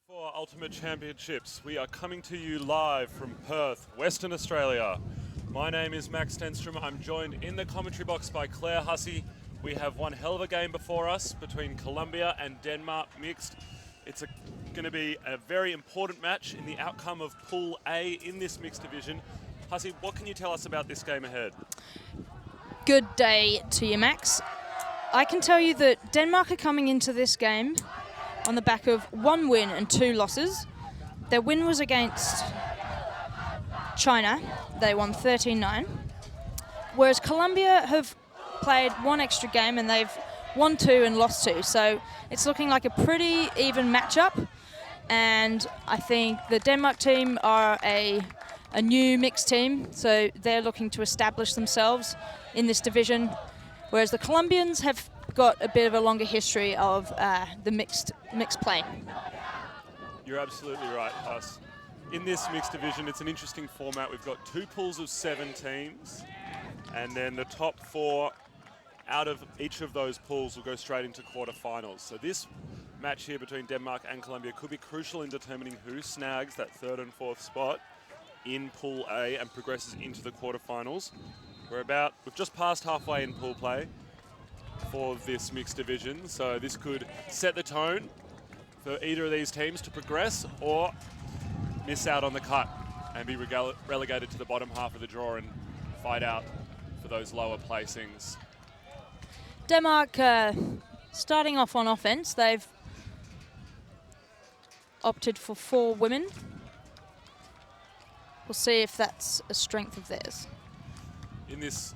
For Ultimate Championships, we are coming to you live from Perth, Western Australia. My name is Max Stenstrom. I'm joined in the commentary box by Claire Hussey. We have one hell of a game before us between Colombia and Denmark mixed. It's going to be a very important match in the outcome of Pool A in this mixed division. Hussey, what can you tell us about this game ahead? Good day to you, Max. I can tell you that Denmark are coming into this game on the back of 1 win and 2 losses. Their win was against China. They won 13-9. Whereas Colombia have played 1 extra game and they've won 2 and lost 2. So it's looking like a pretty even matchup. And I think the Denmark team are a new mixed team. So they're looking to establish themselves in this division. Whereas the Colombians have got a bit of a longer history of the mixed play. You're absolutely right, Huss. In this mixed division, it's an interesting format. We've got 2 pools of 7 teams, and then the top 4 out of each of those pools will go straight into quarterfinals. So this match here between Denmark and Colombia could be crucial in determining who snags that 3rd and 4th spot in Pool A and progresses into the quarterfinals. We've just passed halfway in pool play for this mixed division, so this could set the tone for either of these teams to progress or miss out on the cut and be relegated to the bottom half of the draw and fight out for those lower placings. Denmark starting off on offense. They've opted for 4 women. We'll see if that's a strength of theirs. In this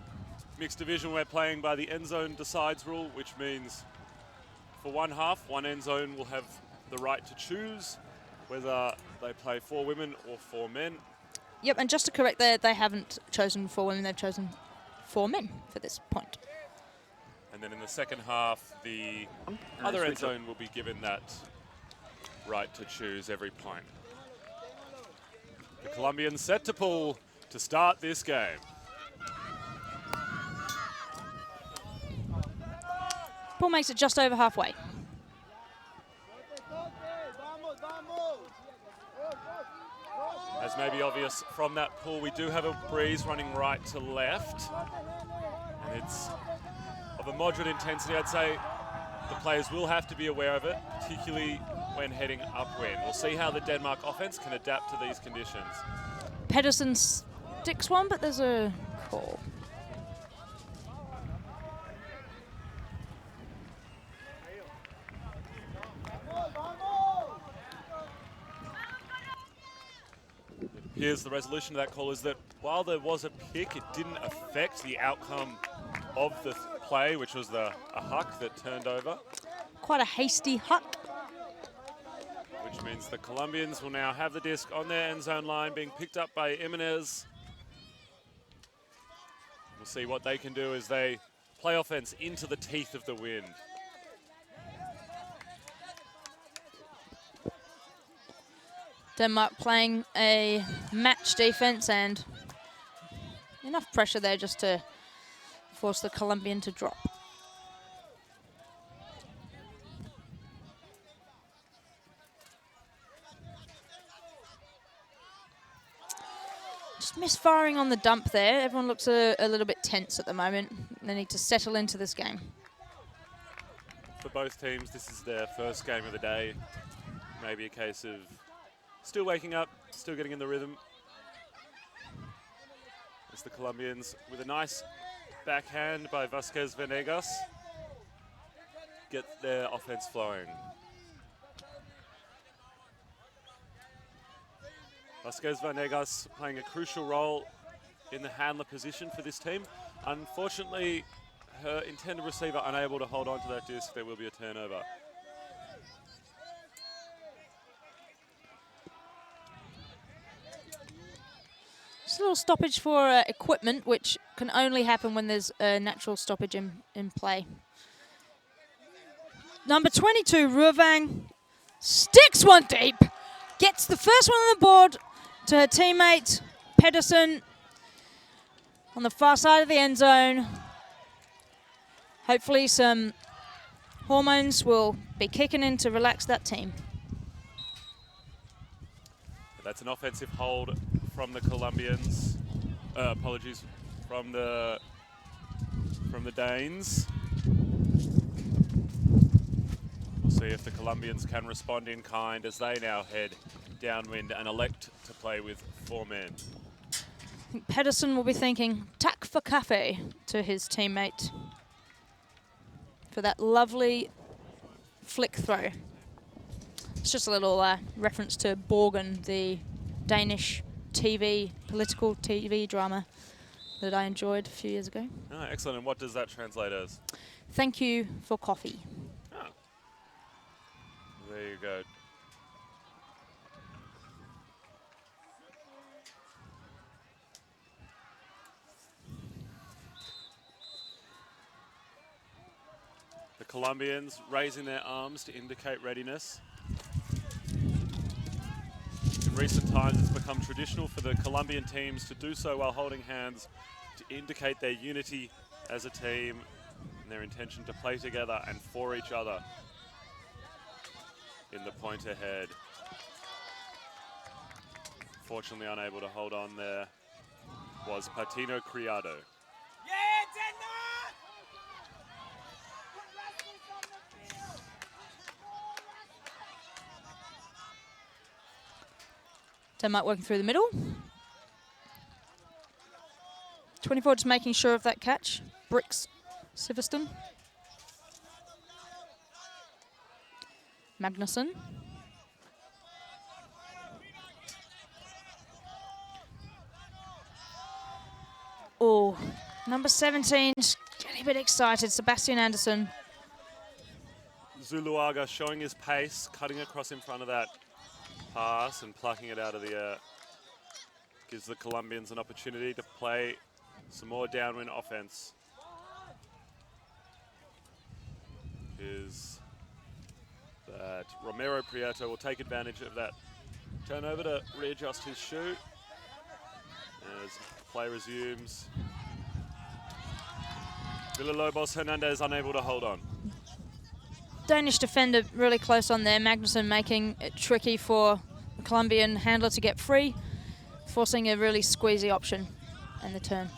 mixed division, we're playing by the end zone decides rule, which means for one half, one end zone will have the right to choose whether they play 4 women or 4 men. Yep, and just to correct that, they haven't chosen 4 women, they've chosen 4 men for this point. And then in the second half, the other end zone will be given that right to choose every point. The Colombians set to pull to start this game. Pool makes it just over halfway. As may be obvious from that pool, we do have a breeze running right to left. And it's of a moderate intensity. I'd say the players will have to be aware of it, particularly when heading upwind. We'll see how the Denmark offense can adapt to these conditions. Pedersen sticks one, but there's a call. Here's the resolution to that call, is that while there was a pick, it didn't affect the outcome of the play, which was a huck that turned over. Quite a hasty huck. Which means the Colombians will now have the disc on their end zone line, being picked up by Jimenez. We'll see what they can do as they play offense into the teeth of the wind. Denmark playing a match defense and enough pressure there just to force the Colombian to drop. Just misfiring on the dump there. Everyone looks a little bit tense at the moment. They need to settle into this game. For both teams, this is their first game of the day. Maybe a case of still waking up, still getting in the rhythm. As the Colombians, with a nice backhand by Vasquez Venegas, get their offense flowing. Vasquez Venegas playing a crucial role in the handler position for this team. Unfortunately, her intended receiver unable to hold on to that disc. There will be a turnover. Just a little stoppage for equipment, which can only happen when there's a natural stoppage in play. Number 22, Ruavang, sticks one deep. Gets the first one on the board to her teammate, Pedersen, on the far side of the end zone. Hopefully some hormones will be kicking in to relax that team. That's an offensive hold from the Colombians. Apologies, from the Danes. We'll see if the Colombians can respond in kind as they now head downwind and elect to play with 4 men. I think Pedersen will be thinking, tack for cafe to his teammate for that lovely flick throw. It's just a little reference to Borgen, the Danish political TV drama that I enjoyed a few years ago. Oh, excellent. And what does that translate as? Thank you for coffee. Oh. There you go. The Colombians raising their arms to indicate readiness. In recent times, it's become traditional for the Colombian teams to do so while holding hands to indicate their unity as a team and their intention to play together and for each other in the point ahead. Fortunately unable to hold on there was Patino Criado. Denmark working through the middle. 24 just making sure of that catch. Bricks Siverston. Magnusson. Oh, number 17, just getting a bit excited. Sebastian Anderson. Zuluaga showing his pace, cutting across in front of that pass and plucking it out of the air. Gives the Colombians an opportunity to play some more downwind offense. Is that Romero Prieto will take advantage of that turnover to readjust his shoot as play resumes. Villalobos Hernandez unable to hold on. Danish defender really close on there. Magnusson making it tricky for the Colombian handler to get free, forcing a really squeezy option in the turn.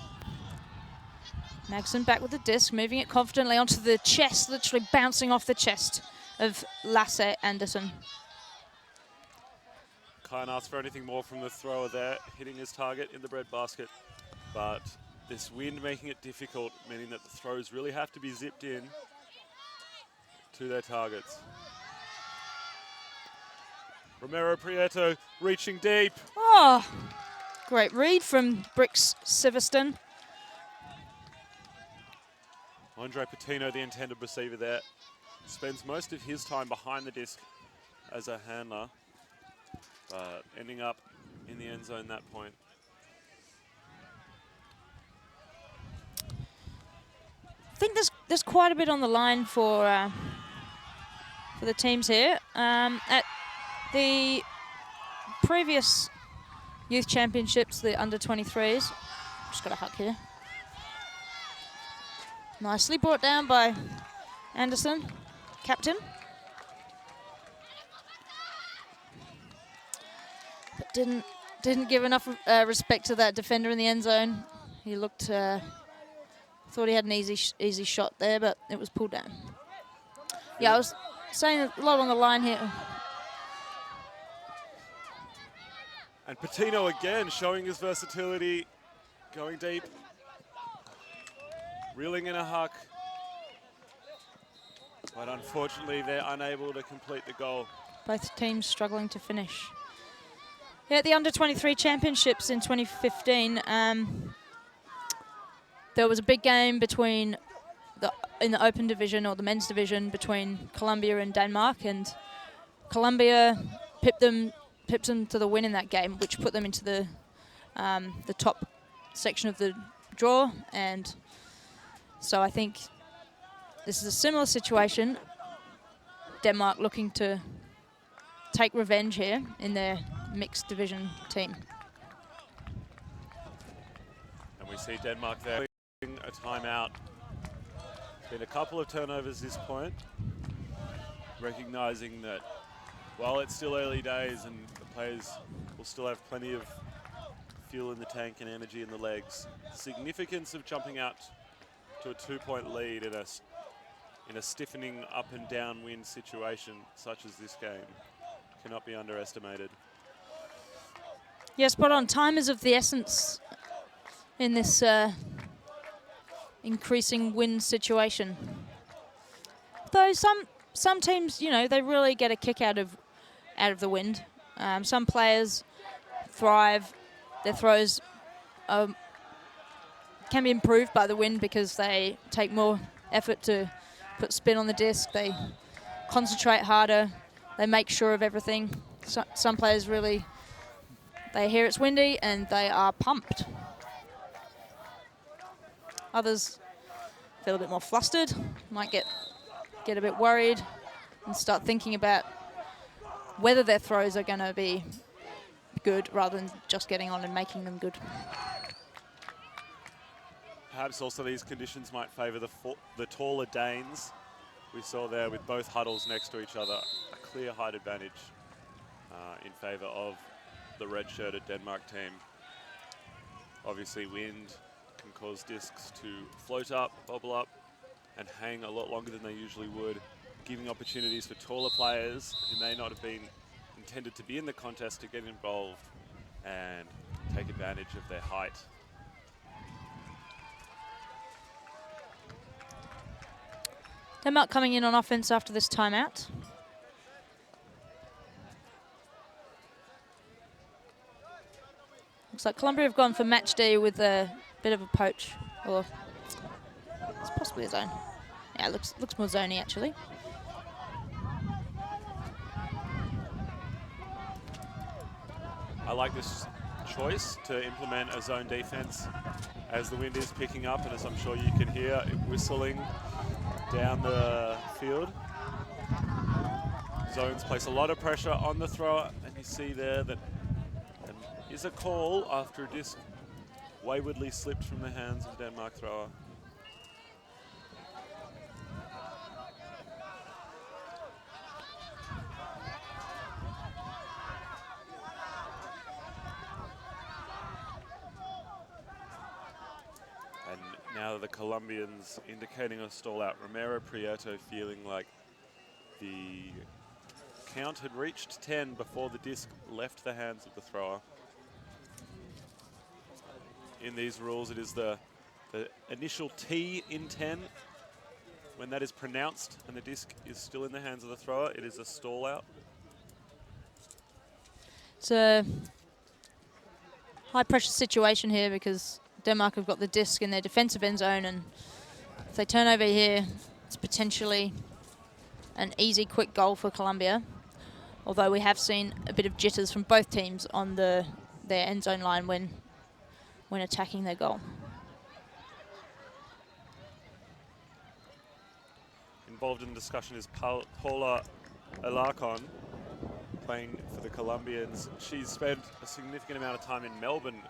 Magnusson back with the disc, moving it confidently onto the chest, literally bouncing off the chest of Lasse Anderson. Can't ask for anything more from the thrower there, hitting his target in the breadbasket. But this wind making it difficult, meaning that the throws really have to be zipped in to their targets. Romero Prieto reaching deep. Oh, great read from Bricks Siverston. Andre Patino, the intended receiver there, spends most of his time behind the disc as a handler, but ending up in the end zone that point. I think there's quite a bit on the line for the teams here. At the previous youth championships, the under-23s, just got a huck here. Nicely brought down by Anderson, captain. But didn't give enough respect to that defender in the end zone. He looked, thought he had an easy shot there, but it was pulled down. Yeah, I was saying a lot on the line here. And Patino again showing his versatility, going deep, reeling in a huck. But unfortunately, they're unable to complete the goal. Both teams struggling to finish. Yeah, at the under-23 championships in 2015, there was a big game between in the open division or the men's division between Colombia and Denmark, and Colombia pipped them to the win in that game, which put them into the top section of the draw. And so I think this is a similar situation. Denmark looking to take revenge here in their mixed division team. And we see Denmark there a timeout. Been a couple of turnovers this point, recognizing that while it's still early days and the players will still have plenty of fuel in the tank and energy in the legs. Significance of jumping out to a 2-point lead in a stiffening up and down wind situation such as this game cannot be underestimated. Yes, spot on. Time is of the essence in this increasing wind situation. Though some teams, you know, they really get a kick out of the wind. Some players thrive. Their throws can be improved by the wind because they take more effort to put spin on the disc. They concentrate harder. They make sure of everything. Some players really, they hear it's windy and they are pumped. Others feel a bit more flustered, might get a bit worried and start thinking about whether their throws are going to be good rather than just getting on and making them good. Perhaps also these conditions might favour the taller Danes. We saw there with both huddles next to each other, a clear height advantage in favour of the red-shirted Denmark team. Obviously wind can cause discs to float up, bobble up, and hang a lot longer than they usually would, giving opportunities for taller players who may not have been intended to be in the contest to get involved and take advantage of their height. Denmark coming in on offense after this timeout. Looks like Colombia have gone for match D with a bit of a poach, or it's possibly a zone. Yeah, it looks more zoney actually. I like this choice to implement a zone defense as the wind is picking up, and as I'm sure you can hear it whistling down the field. Zones place a lot of pressure on the thrower, and you see there that is a call after a disc waywardly slipped from the hands of the Denmark thrower. And now the Colombians indicating a stall out. Romero Prieto feeling like the count had reached 10 before the disc left the hands of the thrower. In these rules, it is the initial T in 10. When that is pronounced and the disc is still in the hands of the thrower, it is a stall out. It's a high pressure situation here because Denmark have got the disc in their defensive end zone, and if they turn over here, it's potentially an easy, quick goal for Colombia. Although we have seen a bit of jitters from both teams on their end zone line when attacking their goal. Involved in the discussion is Paula Alarcon, playing for the Colombians. She's spent a significant amount of time in Melbourne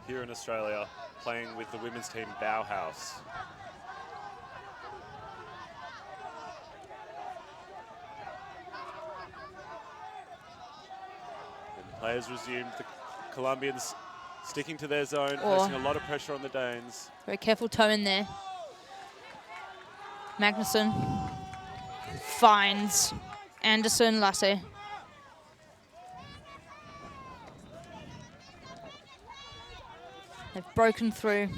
here in Australia, playing with the women's team Bauhaus. And players resumed. The Colombians sticking to their zone, placing a lot of pressure on the Danes. Very careful toe in there. Magnusson finds Anderson Lasse. They've broken through.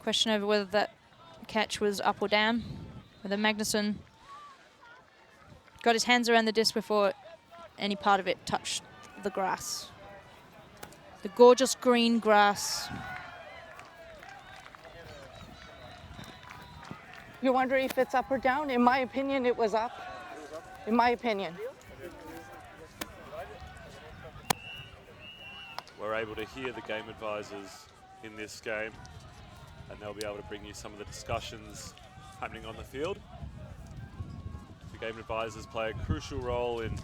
Question over whether that catch was up or down. Whether Magnusson got his hands around the disc before any part of it touched the grass. The gorgeous green grass. You wonder if it's up or down? In my opinion, it was up. In my opinion. We're able to hear the game advisors in this game, and they'll be able to bring you some of the discussions happening on the field. The game advisors play a crucial role in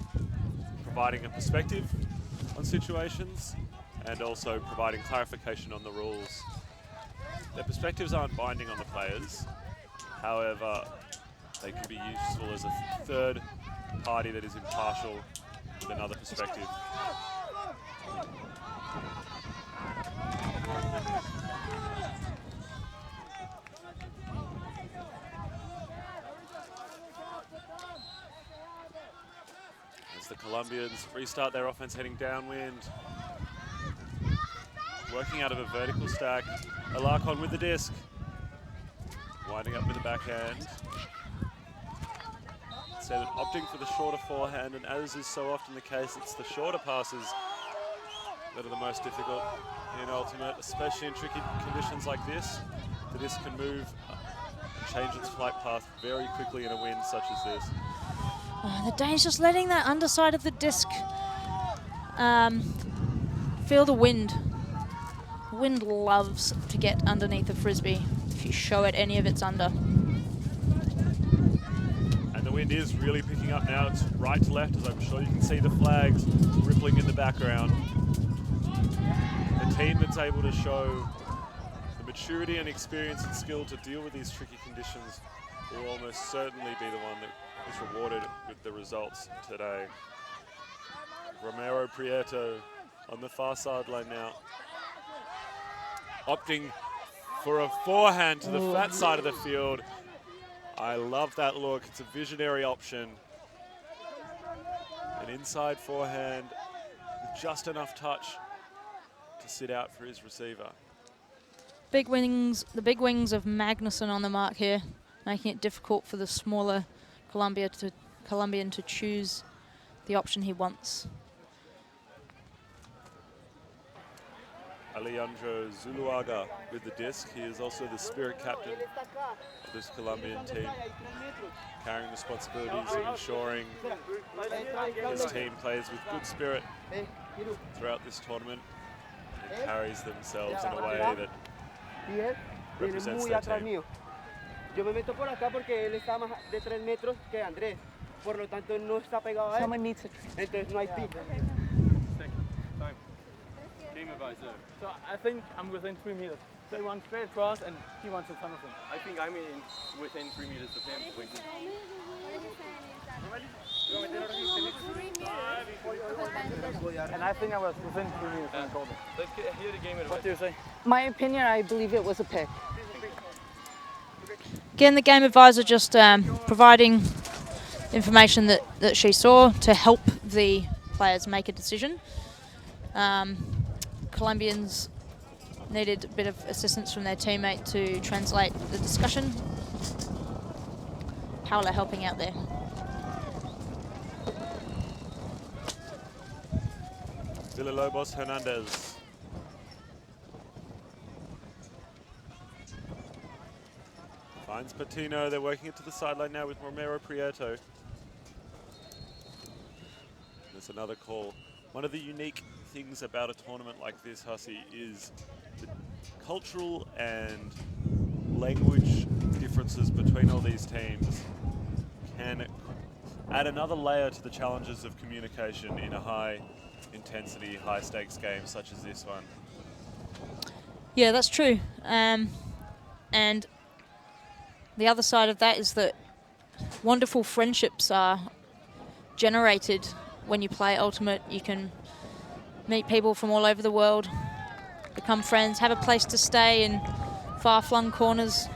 providing a perspective on situations and also providing clarification on the rules. Their perspectives aren't binding on the players. However, They can be useful as a third party that is impartial with another perspective. As the Colombians restart their offense heading downwind. Working out of a vertical stack. Alarcon with the disc. Winding up with the backhand. So opting for the shorter forehand, and as is so often the case, it's the shorter passes that are the most difficult in Ultimate, especially in tricky conditions like this. The disc can move and change its flight path very quickly in a wind such as this. The Dane's just letting that underside of the disc feel the wind. The wind loves to get underneath a frisbee if you show it any of its under. And the wind is really picking up now. It's right to left, as I'm sure you can see the flags rippling in the background. The team that's able to show the maturity and experience and skill to deal with these tricky conditions will almost certainly be the one that is rewarded with the results today. Romero Prieto on the far sideline now, opting for a forehand to the fat side of the field. I love that look. It's a visionary option. An inside forehand with just enough touch to sit out for his receiver. Big wings, the big wings of Magnuson on the mark here, making it difficult for the smaller Colombian to choose the option he wants. Alejandro Zuluaga with the disc. He is also the spirit captain of this Colombian team, carrying responsibilities of ensuring his team plays with good spirit throughout this tournament and carries themselves in a way that represents their team. Yo me meto por acá porque él está más de 3 metros que Andrés, por lo tanto él no está pegado a él. Someone needs it. Entonces no hay pick. Game advisor. So I think I'm within 3 meters. They want straight across and he wants a ton of them. I think I'm within 3 meters of him. And I think I was within 3 meters when I called him. Let's hear the game advisor. What do you say? My opinion, I believe it was a pick. Again, the game advisor just providing information that she saw to help the players make a decision. Colombians needed a bit of assistance from their teammate to translate the discussion. Paola helping out there. Villalobos Hernandez. Finds Patino. They're working it to the sideline now with Romero Prieto. There's another call. One of the unique things about a tournament like this, Hussey, is the cultural and language differences between all these teams can add another layer to the challenges of communication in a high intensity, high stakes game such as this one. Yeah, that's true. And the other side of that is that wonderful friendships are generated when you play Ultimate. You can meet people from all over the world, become friends, have a place to stay in far-flung corners.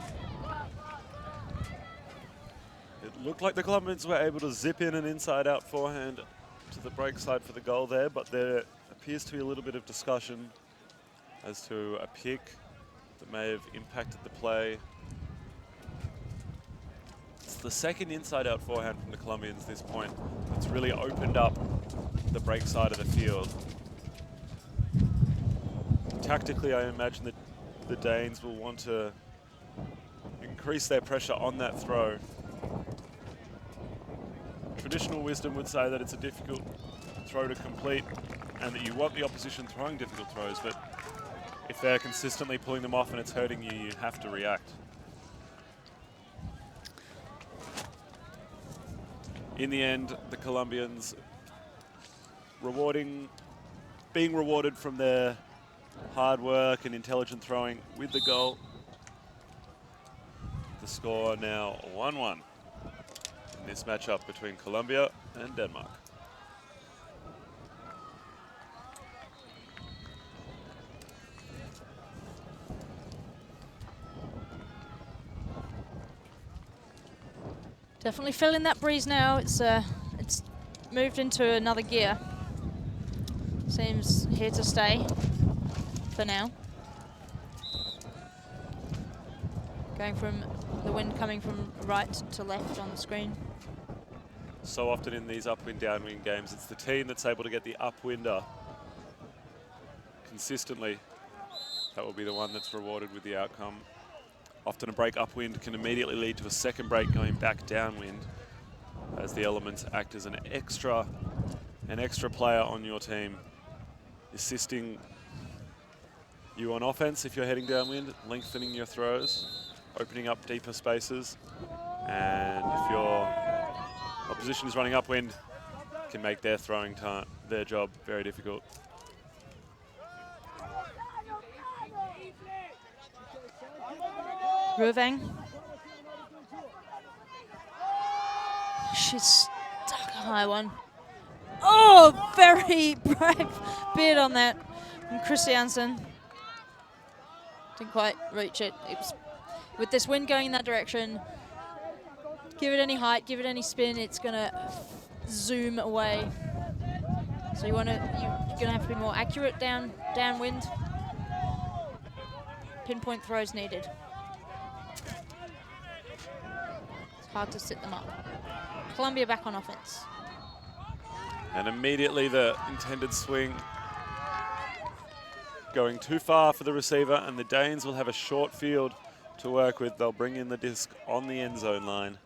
It looked like the Colombians were able to zip in an inside-out forehand to the break side for the goal there, but there appears to be a little bit of discussion as to a pick that may have impacted the play. It's the second inside-out forehand from the Colombians at this point that's really opened up the break side of the field. Tactically, I imagine that the Danes will want to increase their pressure on that throw. Traditional wisdom would say that it's a difficult throw to complete and that you want the opposition throwing difficult throws, but if they're consistently pulling them off and it's hurting you, you have to react. In the end, the Colombians being rewarded from their hard work and intelligent throwing with the goal. The score now 1-1. in this matchup between Colombia and Denmark. Definitely feeling that breeze now. It's moved into another gear. Seems here to stay for now. Going from the wind coming from right to left on the screen. So often in these upwind, downwind games, it's the team that's able to get the upwinder consistently. That will be the one that's rewarded with the outcome. Often a break upwind can immediately lead to a second break going back downwind, as the elements act as an extra player on your team, assisting you on offense if you're heading downwind, lengthening your throws, opening up deeper spaces, and if your opposition is running upwind, can make their throwing time, their job very difficult. Ruevang. She's stuck a high one. Oh, very brave bid on that from Christiansen. Didn't quite reach it. It was, with this wind going in that direction, give it any height, give it any spin, it's gonna zoom away. So you're gonna have to be more accurate downwind. Pinpoint throws needed. Hard to sit them up. Colombia back on offense. And immediately the intended swing going too far for the receiver, and the Danes will have a short field to work with. They'll bring in the disc on the end zone line.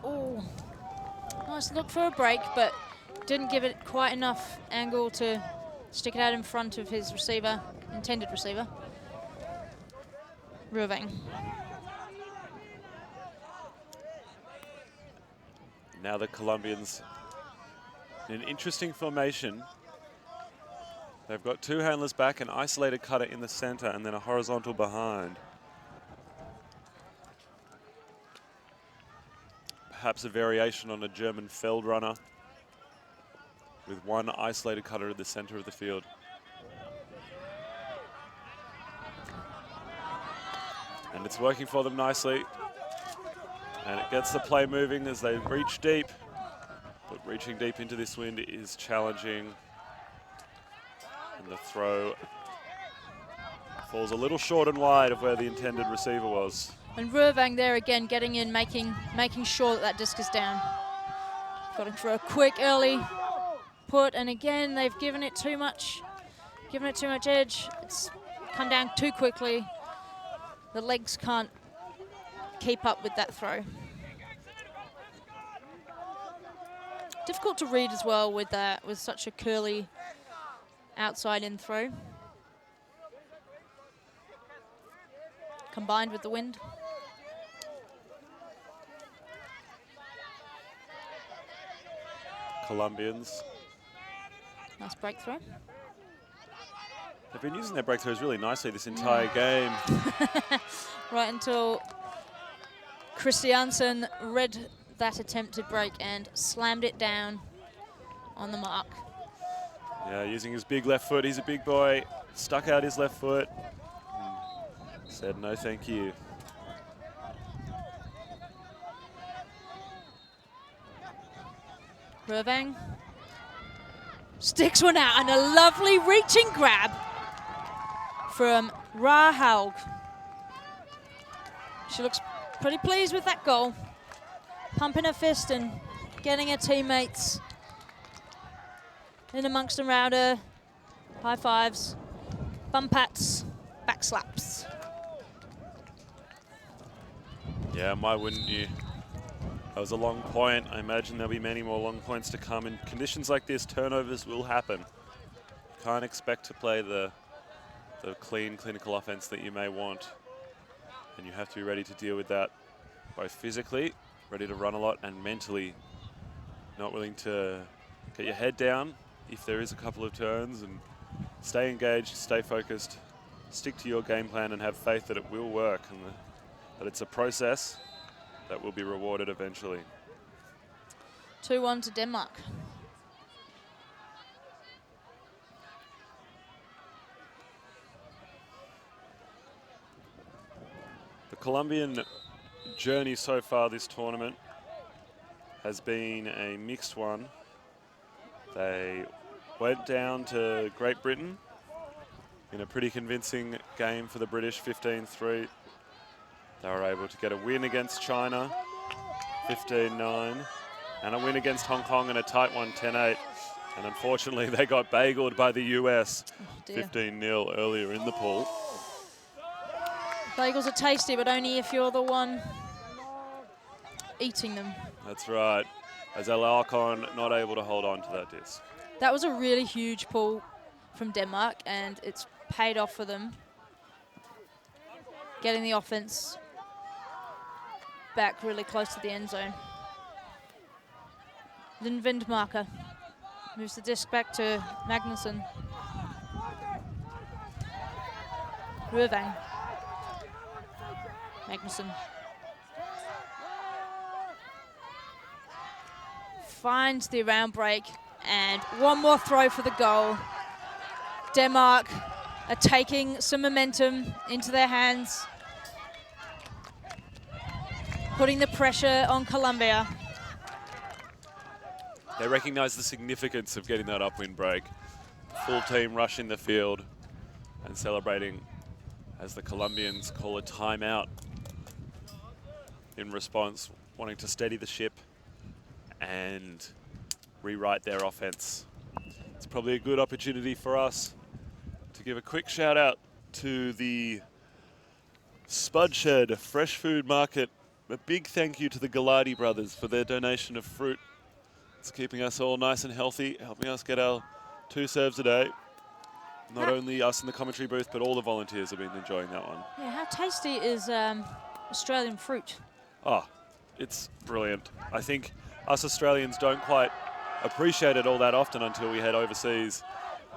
Oh, nice look for a break, but didn't give it quite enough angle to stick it out in front of his receiver, intended receiver. Ruevang. Now the Colombians in an interesting formation. They've got two handlers back, an isolated cutter in the center, and then a horizontal behind. Perhaps a variation on a German Feld runner, with one isolated cutter at the center of the field. And it's working for them nicely. And it gets the play moving as they reach deep. But reaching deep into this wind is challenging. And the throw falls a little short and wide of where the intended receiver was. And Ruevang there again, getting in, making sure that that disc is down. Got to throw a quick early put, and again they've given it too much edge. It's come down too quickly. The legs can't keep up with that throw. Difficult to read as well with such a curly outside in throw. Combined with the wind. Colombians. Nice breakthrough. They've been using their breakthroughs really nicely this entire game. Right until Christiansen read that attempted break and slammed it down on the mark. Yeah, using his big left foot. He's a big boy. Stuck out his left foot. Said no thank you. Ruevang sticks one out, and a lovely reaching grab from Rahaug. She looks pretty pleased with that goal. Pumping her fist and getting her teammates in amongst and around her. High fives, bum pats, back slaps. Yeah, why wouldn't you? That was a long point. I imagine there'll be many more long points to come. In conditions like this, turnovers will happen. You can't expect to play the clean, clinical offense that you may want. And you have to be ready to deal with that, both physically, ready to run a lot, and mentally not willing to get your head down if there is a couple of turns and stay engaged, stay focused, stick to your game plan and have faith that it will work and that it's a process that will be rewarded eventually. 2-1 to Denmark. The Colombian journey so far this tournament has been a mixed one. They went down to Great Britain in a pretty convincing game for the British, 15-3. They were able to get a win against China, 15-9, and a win against Hong Kong in a tight one, 10-8. And unfortunately, they got bageled by the US, 15-0 earlier in the pool. Bagels are tasty, but only if you're the one eating them. That's right. As Alarcon not able to hold on to that disc. That was a really huge pull from Denmark, and it's paid off for them. Getting the offense back really close to the end zone. Lindvindmarker moves the disc back to Magnussen. Ruevang. Magnussen. Finds the around break, and one more throw for the goal. Denmark are taking some momentum into their hands, putting the pressure on Colombia. They recognize the significance of getting that upwind break. Full team rushing the field and celebrating as the Colombians call a timeout in response, wanting to steady the ship and rewrite their offense. It's probably a good opportunity for us to give a quick shout out to the Spud Shed Fresh Food Market. A big thank you to the Galati brothers for their donation of fruit. It's keeping us all nice and healthy, helping us get our 2 serves a day. Not only us in the commentary booth, but all the volunteers have been enjoying that one. Yeah, how tasty is Australian fruit? Oh, it's brilliant. I think us Australians don't quite appreciate it all that often until we head overseas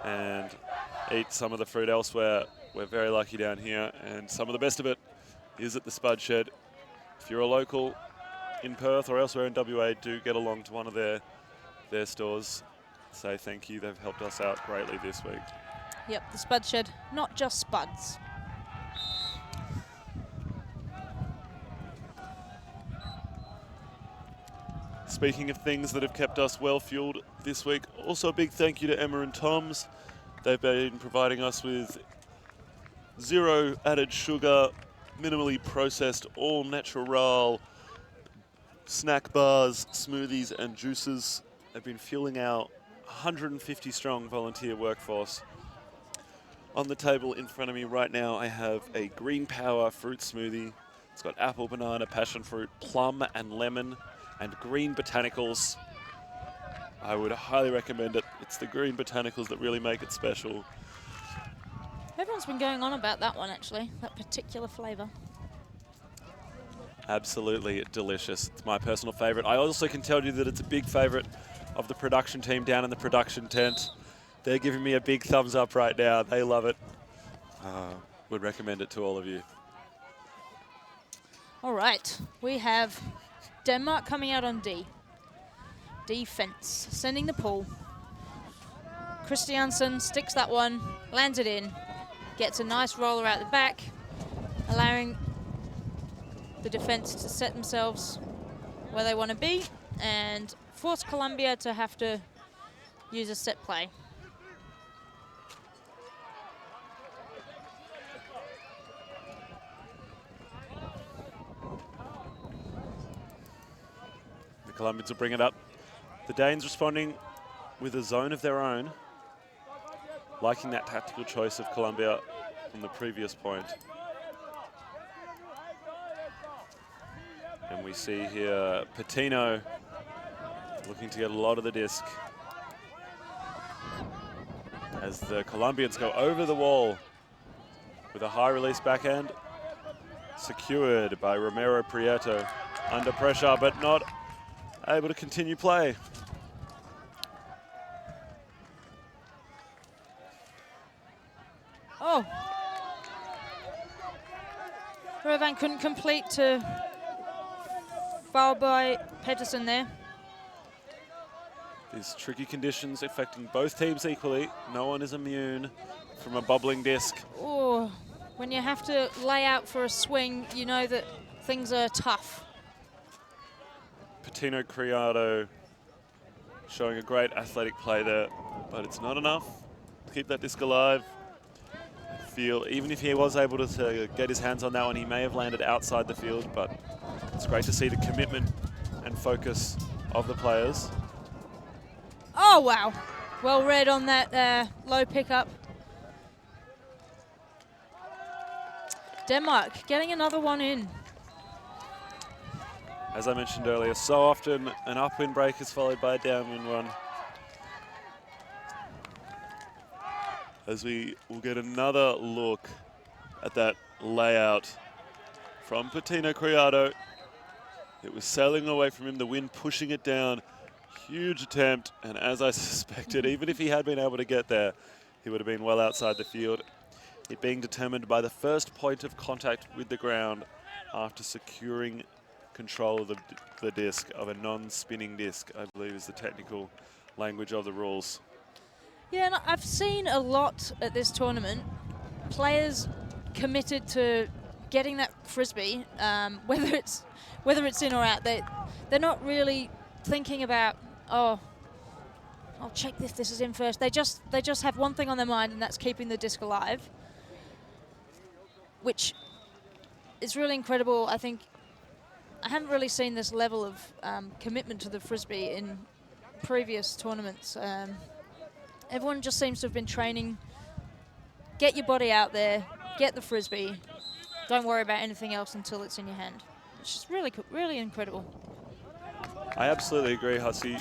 and eat some of the fruit elsewhere. We're very lucky down here, and some of the best of it is at the Spud Shed. If you're a local in Perth or elsewhere in WA, do get along to one of their stores. Say thank you. They've helped us out greatly this week. Yep, the Spud Shed, not just spuds. Speaking of things that have kept us well fueled this week, also a big thank you to Emma and Tom's. They've been providing us with 0 added sugar, minimally processed, all natural snack bars, smoothies and juices. They've been fueling our 150 strong volunteer workforce. On the table in front of me right now, I have a Green Power fruit smoothie. It's got apple, banana, passion fruit, plum and lemon, and green botanicals. I would highly recommend it. It's the green botanicals that really make it special. Everyone's been going on about that one, actually, that particular flavour. Absolutely delicious. It's my personal favourite. I also can tell you that it's a big favourite of the production team down in the production tent. They're giving me a big thumbs up right now. They love it. Would recommend it to all of you. All right, we have Denmark coming out on D. Defense, sending the pull. Christiansen sticks that one, lands it in, gets a nice roller out the back, allowing the defense to set themselves where they want to be and force Colombia to have to use a set play. The Colombians will bring it up. The Danes responding with a zone of their own, liking that tactical choice of Colombia from the previous point. And we see here Patino looking to get a lot of the disc as the Colombians go over the wall with a high release backhand, secured by Romero Prieto. Under pressure, but not able to continue play. Oh. Rovan couldn't complete to foul by Pedersen there. These tricky conditions affecting both teams equally. No one is immune from a bobbling disc. Oh, when you have to lay out for a swing, you know that things are tough. Patino Criado showing a great athletic play there, but it's not enough to keep that disc alive. I feel even if he was able to get his hands on that one, he may have landed outside the field, but it's great to see the commitment and focus of the players. Oh, wow. Well read on that low pickup. Denmark getting another one in. As I mentioned earlier, so often an upwind break is followed by a downwind one. As we will get another look at that layout from Patino Criado. It was sailing away from him, the wind pushing it down. Huge attempt, and as I suspected, even if he had been able to get there, he would have been well outside the field. It being determined by the first point of contact with the ground after securing control of the disc, of a non-spinning disc, I believe is the technical language of the rules. Yeah, and I've seen a lot at this tournament, players committed to getting that frisbee, whether it's in or out. They're not really thinking about, oh, I'll check if this is in first. They just have one thing on their mind, and that's keeping the disc alive, which is really incredible. I think I haven't really seen this level of commitment to the frisbee in previous tournaments. Everyone just seems to have been training. Get your body out there, get the frisbee. Don't worry about anything else until it's in your hand. It's just really, really incredible. I absolutely agree, Hussey.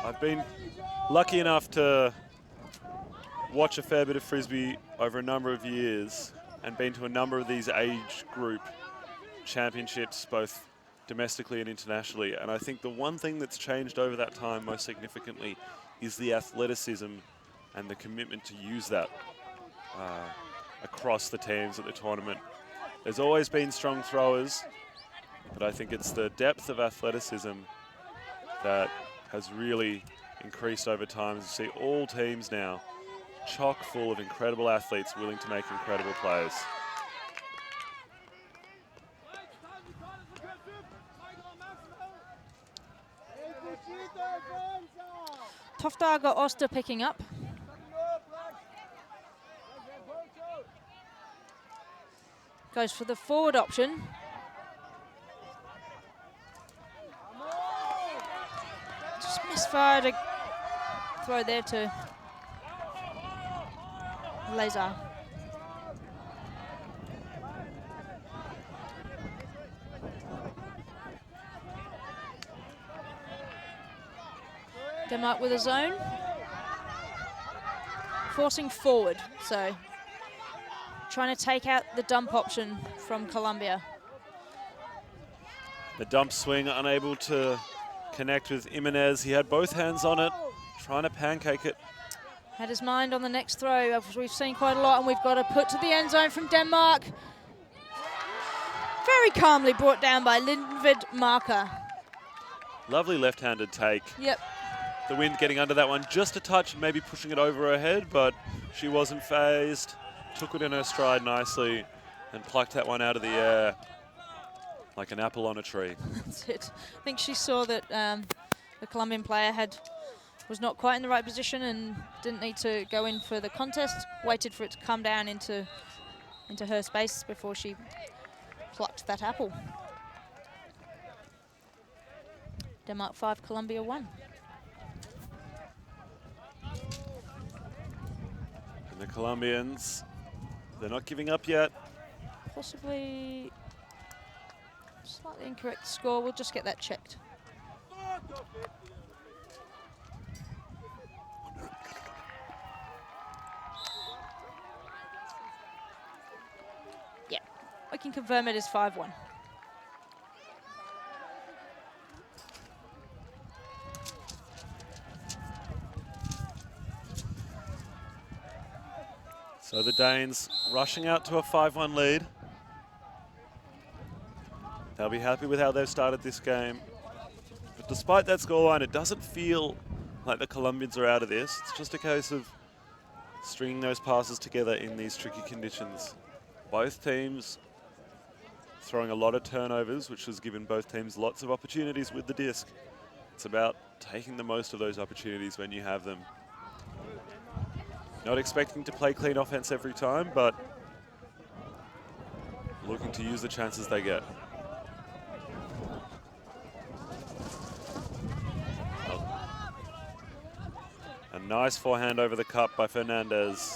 I've been lucky enough to watch a fair bit of frisbee over a number of years and been to a number of these age group championships, both domestically and internationally. And I think the one thing that's changed over that time most significantly is the athleticism and the commitment to use that across the teams at the tournament. There's always been strong throwers, but I think it's the depth of athleticism that has really increased over time. As you see all teams now chock full of incredible athletes willing to make incredible plays. Toftaga Oster picking up. Goes for the forward option. Just misfired a throw there to Lazar. Denmark with a zone. Forcing forward, so trying to take out the dump option from Colombia. The dump swing unable to connect with Jimenez. He had both hands on it, trying to pancake it. Had his mind on the next throw, as we've seen quite a lot, and we've got a put to the end zone from Denmark. Very calmly brought down by Lindvid Marker. Lovely left-handed take. Yep. The wind getting under that one just a touch, maybe pushing it over her head, but she wasn't phased. Took it in her stride nicely and plucked that one out of the air like an apple on a tree. That's it. I think she saw that the Colombian player was not quite in the right position and didn't need to go in for the contest. Waited for it to come down into her space before she plucked that apple. Denmark 5, Colombia 1. And the Colombians, they're not giving up yet. Possibly slightly incorrect score. We'll just get that checked. Yeah, I can confirm it is 5-1. So the Danes rushing out to a 5-1 lead. They'll be happy with how they've started this game. But despite that scoreline, it doesn't feel like the Colombians are out of this. It's just a case of stringing those passes together in these tricky conditions. Both teams throwing a lot of turnovers, which has given both teams lots of opportunities with the disc. It's about taking the most of those opportunities when you have them. Not expecting to play clean offense every time, but looking to use the chances they get. A nice forehand over the cup by Fernandez.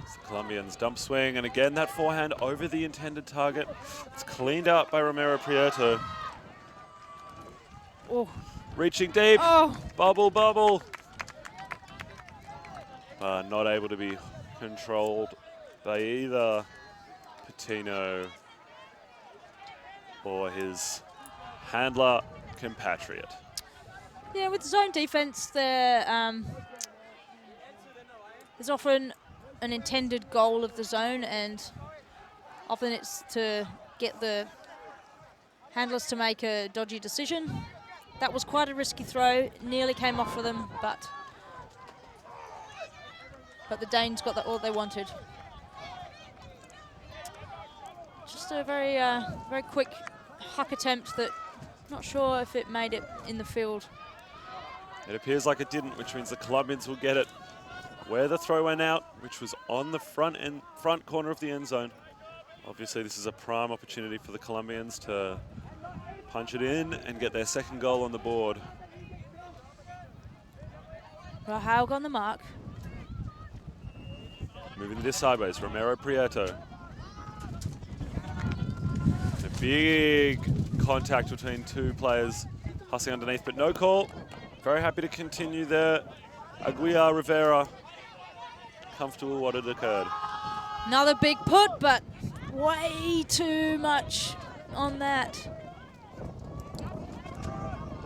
It's the Colombians dump swing, and again that forehand over the intended target. It's cleaned up by Romero Prieto. Oh. Reaching deep. Oh. Bubble, bubble. Not able to be controlled by either Patino or his handler compatriot. Yeah, with zone defense, there's often an intended goal of the zone, and often it's to get the handlers to make a dodgy decision. That was quite a risky throw, nearly came off for them, but the Danes got all they wanted. Just a very, very quick huck attempt that, not sure if it made it in the field. It appears like it didn't, which means the Colombians will get it where the throw went out, which was on the front corner of the end zone. Obviously, this is a prime opportunity for the Colombians to punch it in and get their second goal on the board. Rahaug on the mark. Moving this sideways, Romero Prieto. A big contact between two players hustling underneath, but no call. Very happy to continue there. Aguiar Rivera, comfortable what had occurred. Another big put, but way too much on that.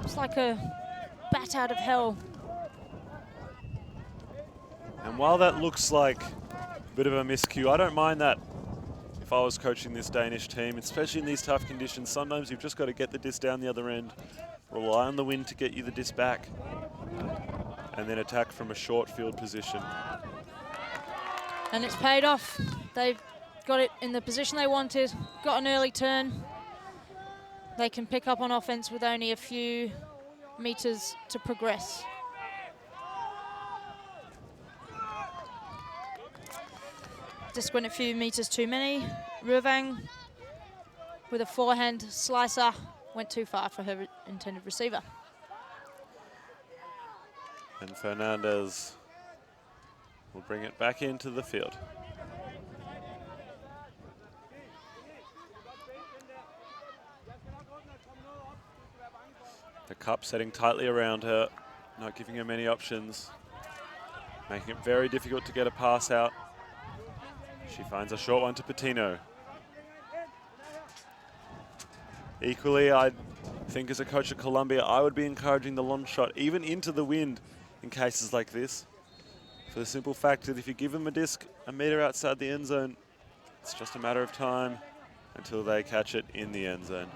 It's like a bat out of hell. And while that looks like a bit of a miscue, I don't mind that if I was coaching this Danish team, especially in these tough conditions. Sometimes you've just got to get the disc down the other end, rely on the wind to get you the disc back, and then attack from a short field position. And it's paid off. They've got it in the position they wanted, got an early turn. They can pick up on offense with only a few meters to progress. Just went a few meters too many. Ruevang with a forehand slicer went too far for her intended receiver. And Fernandez will bring it back into the field. The cup setting tightly around her, not giving her many options, making it very difficult to get a pass out. She finds a short one to Patino. Equally, I think as a coach of Colombia, I would be encouraging the long shot, even into the wind in cases like this. For the simple fact that if you give them a disc a meter outside the end zone, it's just a matter of time until they catch it in the end zone.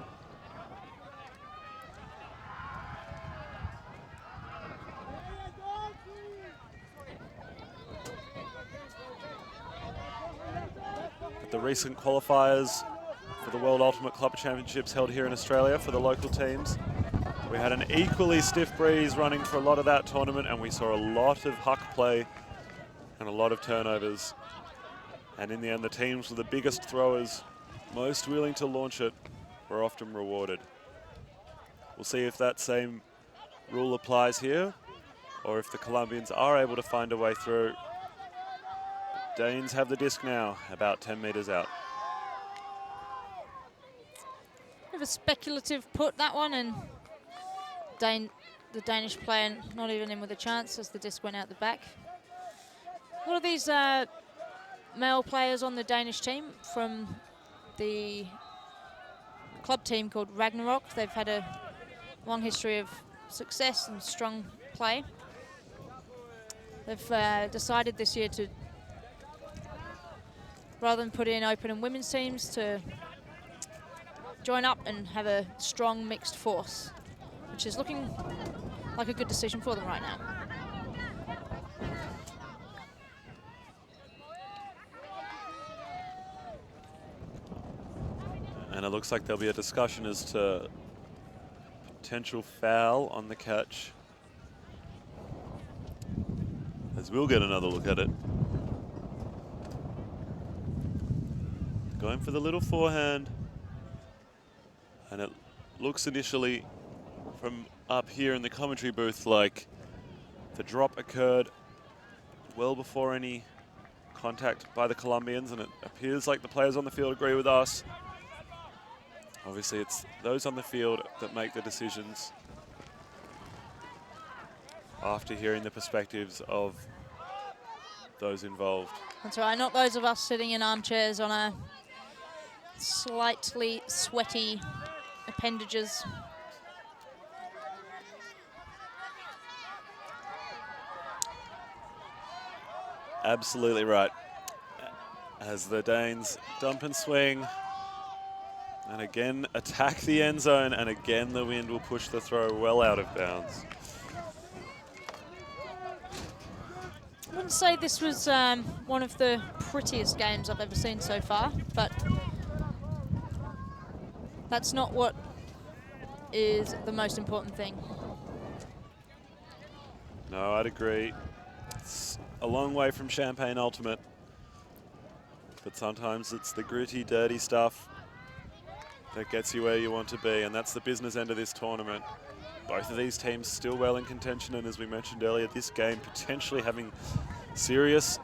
The recent qualifiers for the World Ultimate Club Championships held here in Australia for the local teams. We had an equally stiff breeze running for a lot of that tournament, and we saw a lot of huck play and a lot of turnovers. And in the end, the teams with the biggest throwers, most willing to launch it, were often rewarded. We'll see if that same rule applies here, or if the Colombians are able to find a way through. Danes have the disc now, about 10 meters out. Bit of a speculative put, that one, and the Danish player not even in with a chance as the disc went out the back. A lot of these male players on the Danish team from the club team called Ragnarok, they've had a long history of success and strong play. They've decided this year to, rather than put in open and women's teams, to join up and have a strong mixed force, which is looking like a good decision for them right now. And it looks like there'll be a discussion as to potential foul on the catch, as we'll get another look at it. Going for the little forehand. And it looks initially from up here in the commentary booth like the drop occurred well before any contact by the Colombians, and it appears like the players on the field agree with us. Obviously, it's those on the field that make the decisions after hearing the perspectives of those involved. That's right, not those of us sitting in armchairs on a slightly sweaty appendages. Absolutely right. As the Danes dump and swing, and again attack the end zone, and again the wind will push the throw well out of bounds. I wouldn't say this was one of the prettiest games I've ever seen so far, but that's not what is the most important thing. No, I'd agree. It's a long way from Champagne Ultimate, but sometimes it's the gritty, dirty stuff that gets you where you want to be, and that's the business end of this tournament. Both of these teams still well in contention, and as we mentioned earlier, this game potentially having serious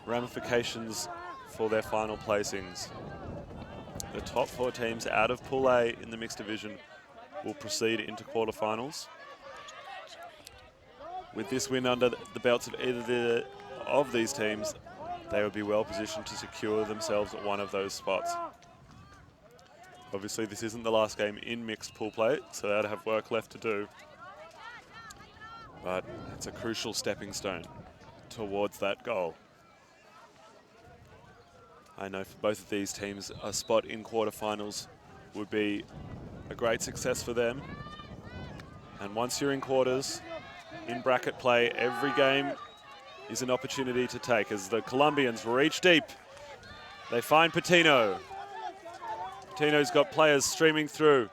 ramifications for their final placings. The top 4 teams out of Pool A in the mixed division will proceed into quarterfinals. With this win under the belts of either of these teams, they would be well positioned to secure themselves one of those spots. Obviously, this isn't the last game in mixed pool play, so they'd have work left to do. But it's a crucial stepping stone towards that goal. I know for both of these teams, a spot in quarterfinals would be a great success for them. And once you're in quarters, in bracket play, every game is an opportunity to take. As the Colombians reach deep, they find Patino. Patino's got players streaming through.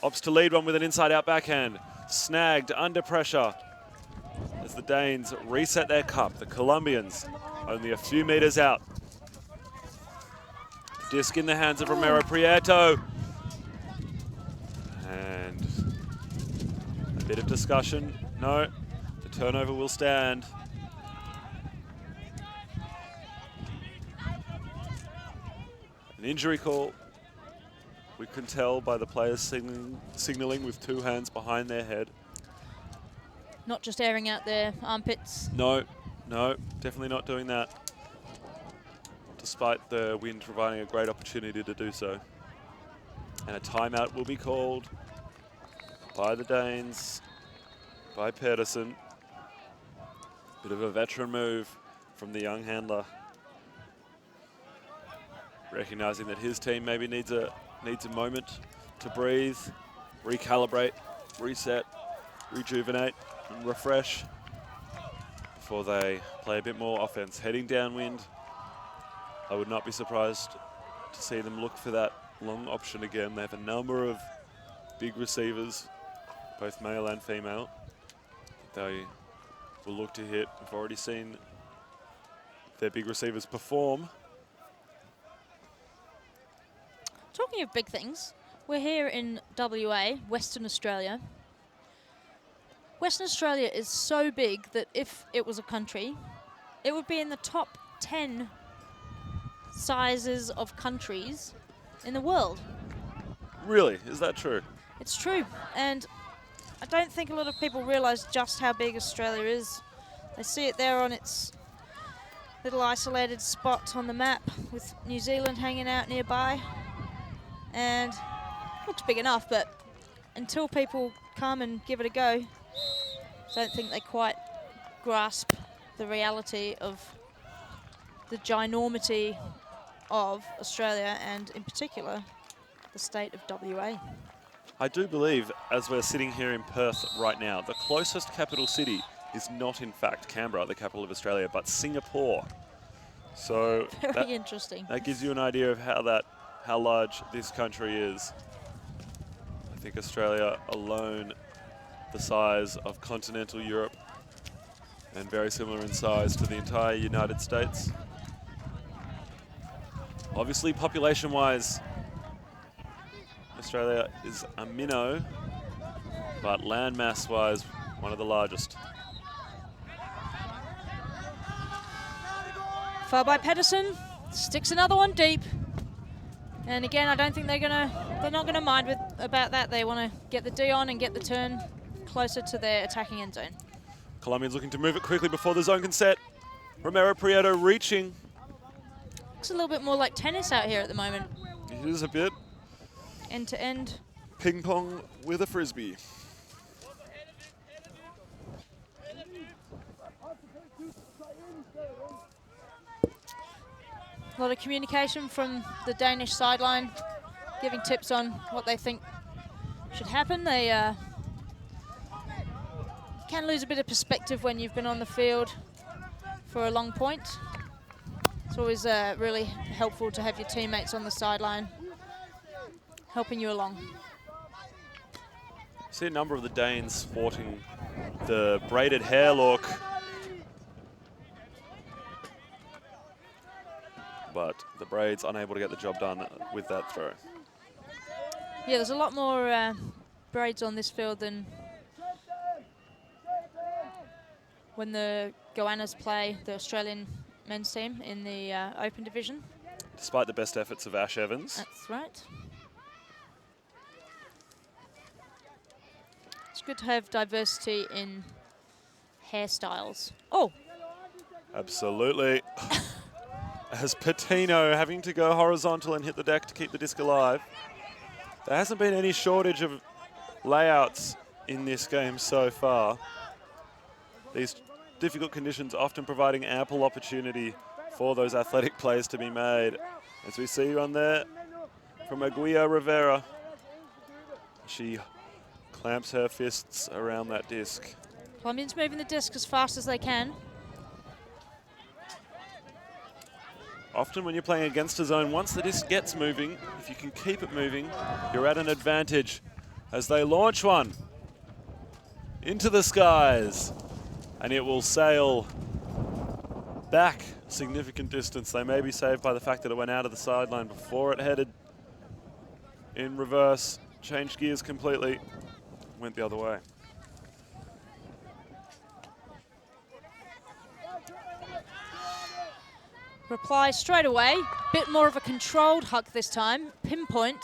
Opts to lead one with an inside-out backhand. Snagged under pressure as the Danes reset their cup. The Colombians only a few meters out. Disc in the hands of Romero Prieto. And a bit of discussion. No, the turnover will stand. An injury call. We can tell by the players signaling with 2 hands behind their head. Not just airing out their armpits. No, definitely not doing that. Despite the wind providing a great opportunity to do so. And a timeout will be called by the Danes, by Pedersen. Bit of a veteran move from the young handler. Recognizing that his team maybe needs a moment to breathe, recalibrate, reset, rejuvenate, and refresh before they play a bit more offense. Heading downwind, I would not be surprised to see them look for that long option again. They have a number of big receivers, both male and female. They will look to hit. We've already seen their big receivers perform. Talking of big things, we're here in WA, Western Australia. Western Australia is so big that if it was a country, it would be in the top 10 sizes of countries in the world. Really? Is that true? It's true, and I don't think a lot of people realise just how big Australia is. They see it there on its little isolated spot on the map with New Zealand hanging out nearby. And it looks big enough, but until people come and give it a go, Don't think they quite grasp the reality of the ginormity of Australia and in particular the state of WA. I do believe, as we're sitting here in Perth right now, the closest capital city is not in fact Canberra, the capital of Australia, but Singapore. So Very interesting. That gives you an idea of how large this country is. I think Australia alone, the size of continental Europe, and very similar in size to the entire United States. Obviously, population-wise, Australia is a minnow, but land mass-wise, one of the largest. Foul by Pedersen, sticks another one deep. And again, I don't think they're not gonna mind about that. They want to get the D on and get the turn closer to their attacking end zone. Colombians looking to move it quickly before the zone can set. Romero Prieto reaching. Looks a little bit more like tennis out here at the moment. It is a bit. End to end. Ping pong with a frisbee. A lot of communication from the Danish sideline, giving tips on what they think should happen. They can lose a bit of perspective when you've been on the field for a long point. It's always really helpful to have your teammates on the sideline helping you along. I see a number of the Danes sporting the braided hair look, but the braids unable to get the job done with that throw. Yeah, there's a lot more braids on this field than when the Goannas play the Australian men's team in the Open division. Despite the best efforts of Ash Evans. That's right. It's good to have diversity in hairstyles. Oh! Absolutely. As Patino having to go horizontal and hit the deck to keep the disc alive. There hasn't been any shortage of layouts in this game so far. These difficult conditions often providing ample opportunity for those athletic plays to be made. As we see on there from Aguia Rivera. She clamps her fists around that disc. Colombians moving the disc as fast as they can. Often when you're playing against a zone, once the disc gets moving, if you can keep it moving, you're at an advantage. As they launch one into the skies, and it will sail back a significant distance. They may be saved by the fact that it went out of the sideline before it headed in reverse, changed gears completely, went the other way. Reply straight away. Bit more of a controlled huck this time. Pinpoint.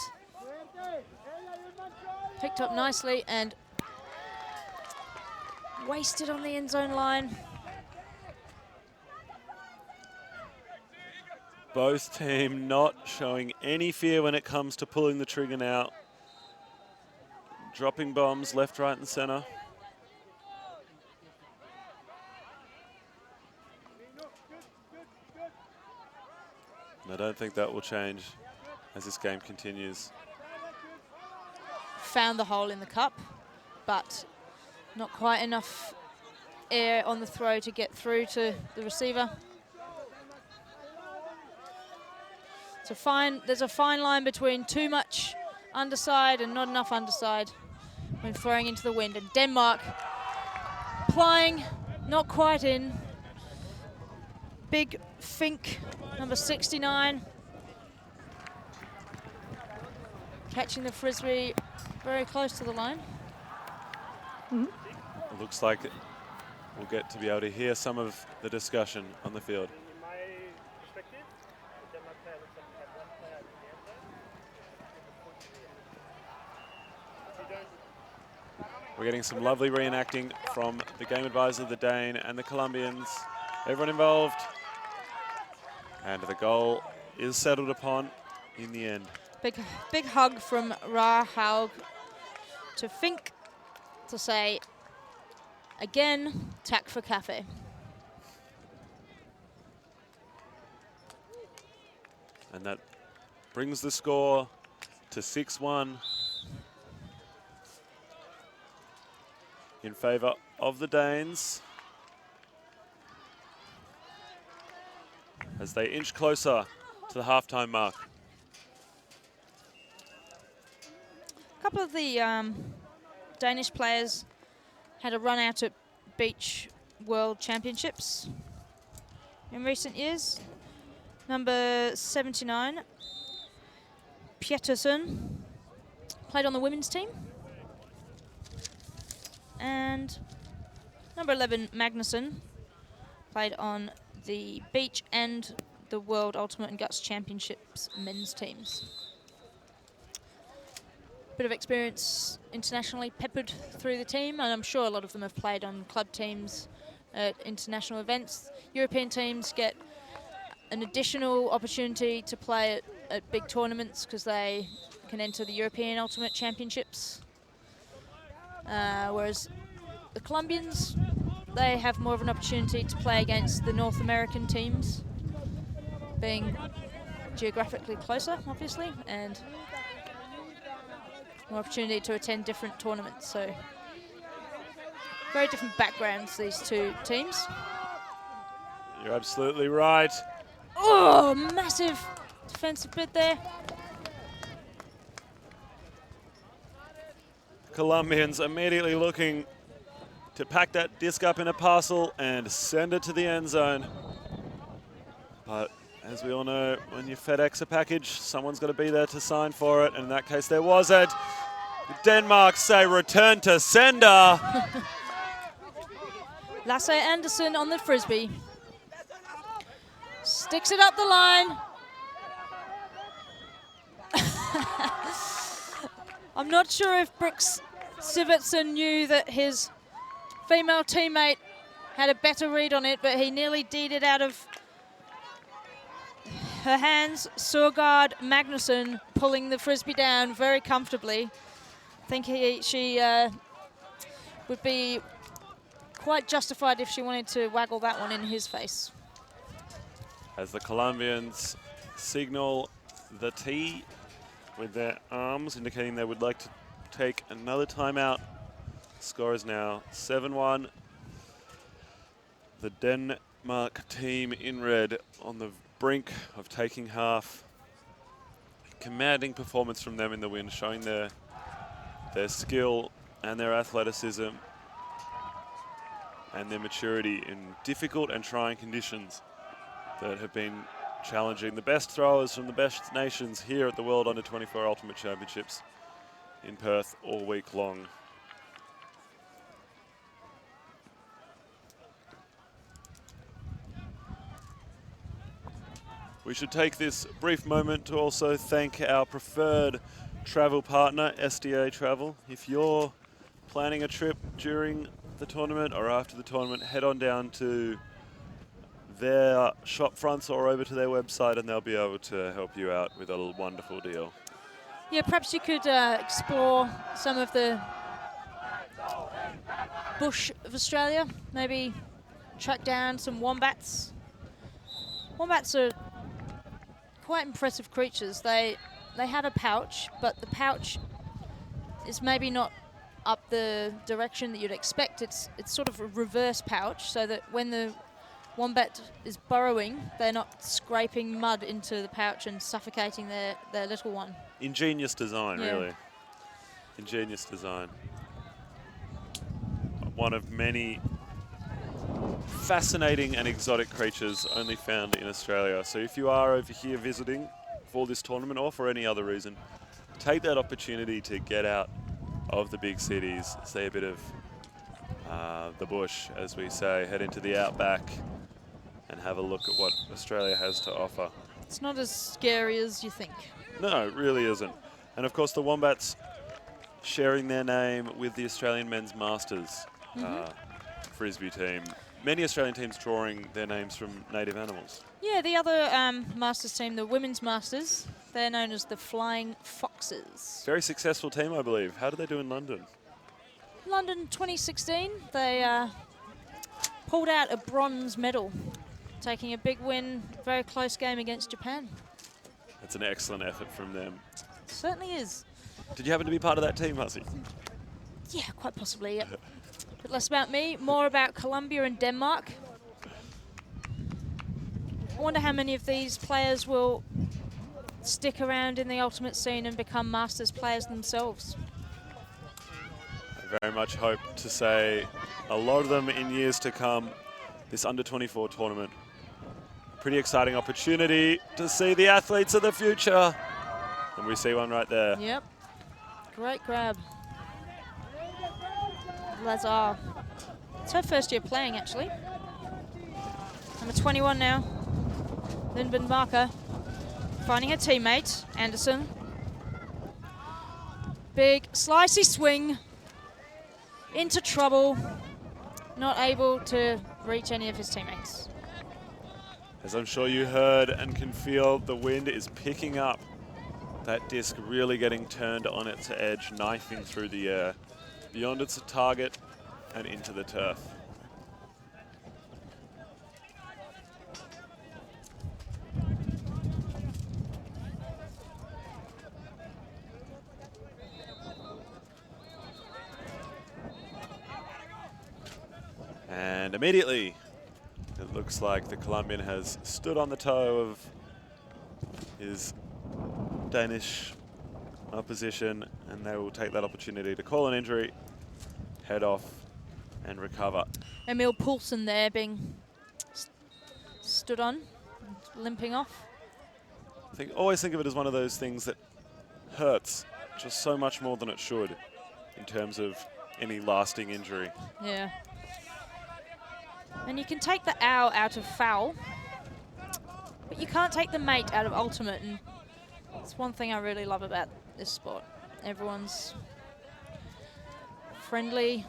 Picked up nicely and wasted on the end zone line. Both teams not showing any fear when it comes to pulling the trigger now. Dropping bombs left, right, and center. And I don't think that will change as this game continues. Found the hole in the cup, but not quite enough air on the throw to get through to the receiver. There's a fine line between too much underside and not enough underside when throwing into the wind. And Denmark applying, not quite in. Big Fink, number 69. Catching the frisbee very close to the line. It looks like we'll get to be able to hear some of the discussion on the field. In my perspective, the Denmark player looks like he had one player in the end zone. We're getting some lovely reenacting from the game advisor, the Dane, and the Colombians. Everyone involved. And the goal is settled upon in the end. Big hug from Ra Haug to Fink to say, Again, tack for Cafe. And that brings the score to 6-1 in favour of the Danes as they inch closer to the halftime mark. A couple of the Danish players had a run out at Beach World Championships in recent years. Number 79, Peterson, played on the women's team. And number 11, Magnusson, played on the beach and the World Ultimate and Guts Championships men's teams. Bit of experience internationally peppered through the team, and I'm sure a lot of them have played on club teams at international events. European teams get an additional opportunity to play at big tournaments because they can enter the European Ultimate Championships. Whereas the Colombians, they have more of an opportunity to play against the North American teams, being geographically closer, obviously, and more opportunity to attend different tournaments. So very different backgrounds, these two teams. You're absolutely right. Oh, massive defensive bid there. Colombians immediately looking to pack that disc up in a parcel and send it to the end zone. But as we all know, when you FedEx a package, someone's got to be there to sign for it, and in that case there wasn't. Denmark say return to sender. Lasse Anderson on the frisbee. Sticks it up the line. I'm not sure if Brooks Sivertson knew that his female teammate had a better read on it, but he nearly D'd it out of her hands. Sorgard Magnusson pulling the frisbee down very comfortably. I think she would be quite justified if she wanted to waggle that one in his face. As the Colombians signal the T with their arms, indicating they would like to take another timeout. Score is now 7-1. The Denmark team in red on the brink of taking half. Commanding performance from them in the win, showing their skill and their athleticism and their maturity in difficult and trying conditions that have been challenging the best throwers from the best nations here at the World Under-24 Ultimate Championships in Perth all week long. We should take this brief moment to also thank our preferred travel partner, SDA Travel. If you're planning a trip during the tournament or after the tournament, head on down to their shop fronts or over to their website and they'll be able to help you out with a wonderful deal. Yeah, perhaps you could explore some of the bush of Australia, maybe track down some wombats. Wombats are quite impressive creatures. They have a pouch, but the pouch is maybe not up the direction that you'd expect. It's sort of a reverse pouch, so that when the wombat is burrowing, they're not scraping mud into the pouch and suffocating their little one. Ingenious design, Yeah. really. Ingenious design. One of many fascinating and exotic creatures only found in Australia. So if you are over here visiting for this tournament or for any other reason, take that opportunity to get out of the big cities, see a bit of the bush, as we say, head into the outback and have a look at what Australia has to offer. It's not as scary as you think. No, it really isn't. And of course the Wombats sharing their name with the Australian Men's Masters Frisbee team. Many Australian teams drawing their names from native animals. Yeah, the other Masters team, the Women's Masters, they're known as the Flying Foxes. Very successful team, I believe. How do they do in London? London 2016, they pulled out a bronze medal, taking a big win, very close game against Japan. That's an excellent effort from them. Certainly is. Did you happen to be part of that team, Hussey? Yeah, quite possibly, yep. But less about me, more about Colombia and Denmark. I wonder how many of these players will stick around in the ultimate scene and become Masters players themselves. I very much hope to say a lot of them in years to come. This under-24 tournament. Pretty exciting opportunity to see the athletes of the future. And we see one right there. Yep. Great grab. Lazar. It's her first year playing, actually. Number 21 now. Lindben Marker. Finding her teammate, Anderson. Big slicey swing. Into trouble. Not able to reach any of his teammates. As I'm sure you heard and can feel, the wind is picking up. That disc really getting turned on its edge, knifing through the air, beyond its target and into the turf. And immediately, it looks like the Colombian has stood on the toe of his Danish opposition, and they will take that opportunity to call an injury, head off, and recover. Emil Poulsen there being stood on, limping off. Always think of it as one of those things that hurts just so much more than it should in terms of any lasting injury. Yeah. And you can take the owl out of foul, but you can't take the mate out of ultimate, and it's one thing I really love about this sport. Everyone's friendly,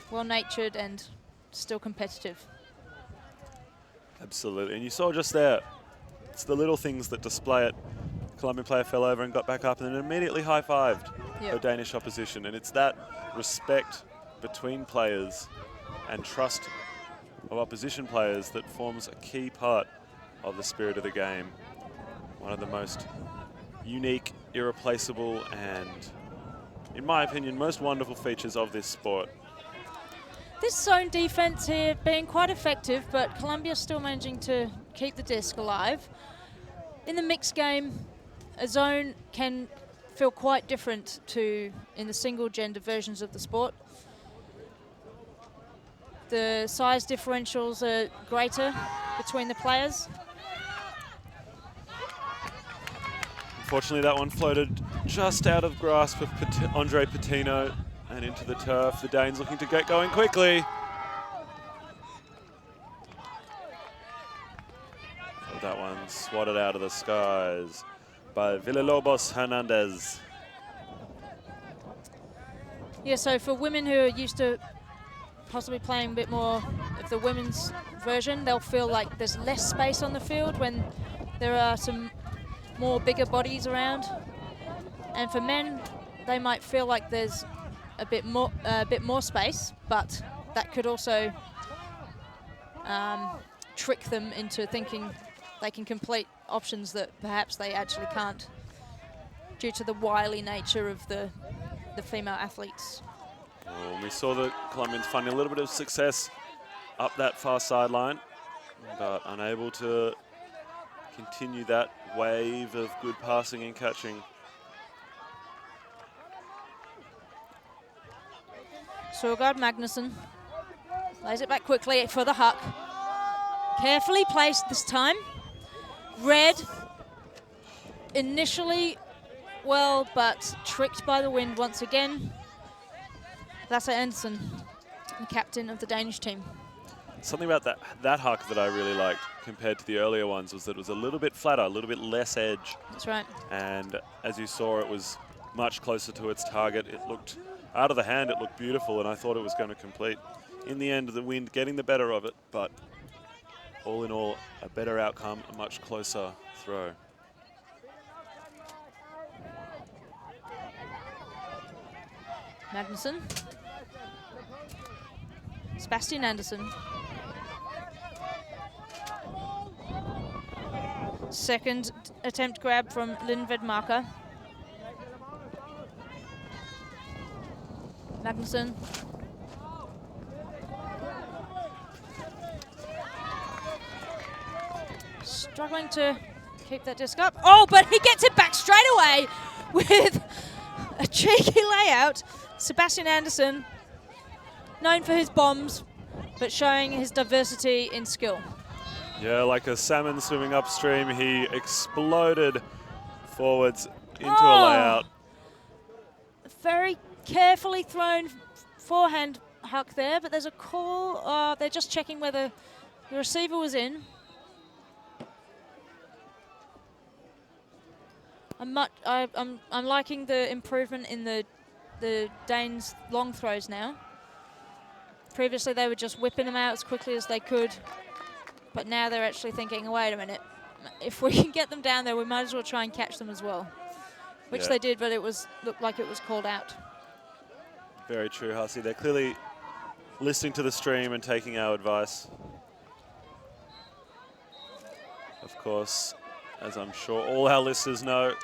well-natured, and still competitive. Absolutely, and you saw just there, it's the little things that display it. The Colombian player fell over and got back up and then immediately high-fived her Danish opposition, and it's that respect between players and trust of opposition players that forms a key part of the spirit of the game. One of the most unique, irreplaceable, and, in my opinion, most wonderful features of this sport. This zone defense here being quite effective, but Colombia still managing to keep the disc alive. In the mixed game, a zone can feel quite different to in the single gender versions of the sport. The size differentials are greater between the players. Unfortunately, that one floated just out of grasp of Andre Patino and into the turf. The Danes looking to get going quickly. That one swatted out of the skies by Villalobos Hernandez. Yeah, so for women who are used to possibly playing a bit more of the women's version, they'll feel like there's less space on the field when there are some more bigger bodies around. And for men, they might feel like there's a bit more space, but that could also trick them into thinking they can complete options that perhaps they actually can't due to the wily nature of the female athletes. Well, we saw the Colombians finding a little bit of success up that far sideline, but unable to continue that wave of good passing and catching. Sorgard Magnusson lays it back quickly for the huck. Carefully placed this time. Red initially well, but tricked by the wind once again. Lasse Andersen, the captain of the Danish team. Something about that huck that I really liked compared to the earlier ones was that it was a little bit flatter, a little bit less edge. That's right. And as you saw, it was much closer to its target. It looked, out of the hand, it looked beautiful, and I thought it was going to complete. In the end, the wind getting the better of it, but all in all, a better outcome, a much closer throw. Magnusson Sebastian Anderson. Second attempt grab from Lynn Vedmarker. Magnuson. Struggling to keep that disc up. Oh, but he gets it back straight away with a cheeky layout. Sebastian Anderson, known for his bombs, but showing his diversity in skill. Yeah, like a salmon swimming upstream, he exploded forwards into a layout. Very carefully thrown forehand huck there, but there's a call. They're just checking whether the receiver was in. I'm liking the improvement in the Danes' long throws now. Previously, they were just whipping them out as quickly as they could, but now they're actually thinking, wait a minute, if we can get them down there, we might as well try and catch them as well, which they did, but it looked like it was called out. Very true, Hussey. They're clearly listening to the stream and taking our advice. Of course, as I'm sure all our listeners know,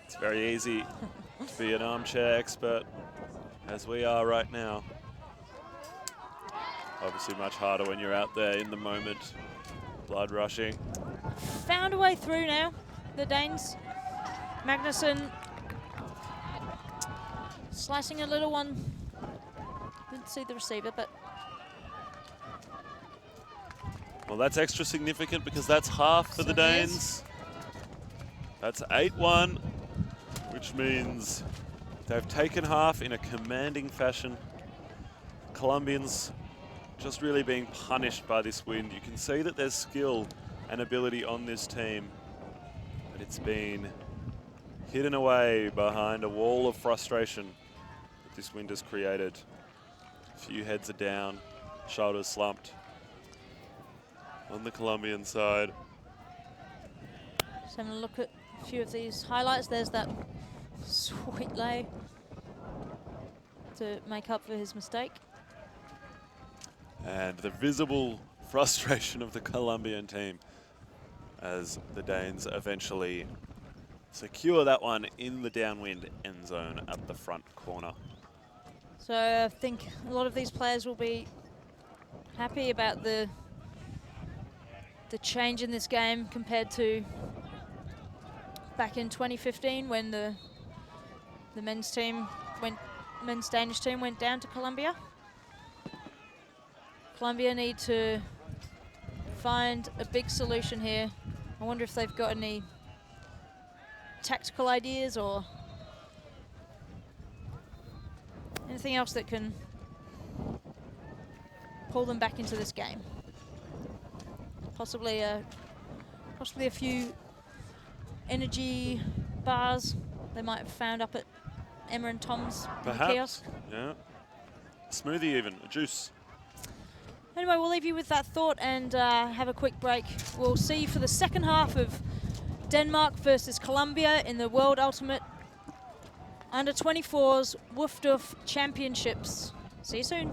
it's very easy to be an armchair expert, as we are right now. Obviously much harder when you're out there in the moment, blood rushing. Found a way through now, the Danes. Magnuson slicing a little one. Didn't see the receiver, but... Well, that's extra significant because that's half for the Danes. That's 8-1, which means they've taken half in a commanding fashion. Colombians just really being punished by this wind. You can see that there's skill and ability on this team, but it's been hidden away behind a wall of frustration that this wind has created. A few heads are down, shoulders slumped on the Colombian side. Just having a look at a few of these highlights. There's that sweet lay to make up for his mistake. And the visible frustration of the Colombian team as the Danes eventually secure that one in the downwind end zone at the front corner. So I think a lot of these players will be happy about the change in this game compared to back in 2015 when the men's Danish team went down to Colombia. Colombia need to find a big solution here. I wonder if they've got any tactical ideas or anything else that can pull them back into this game. Possibly a few energy bars they might have found up at Emma and Tom's kiosk. Yeah. Smoothie even, a juice. Anyway, we'll leave you with that thought and have a quick break. We'll see you for the second half of Denmark versus Colombia in the World Ultimate Under-24s WFDF Championships. See you soon.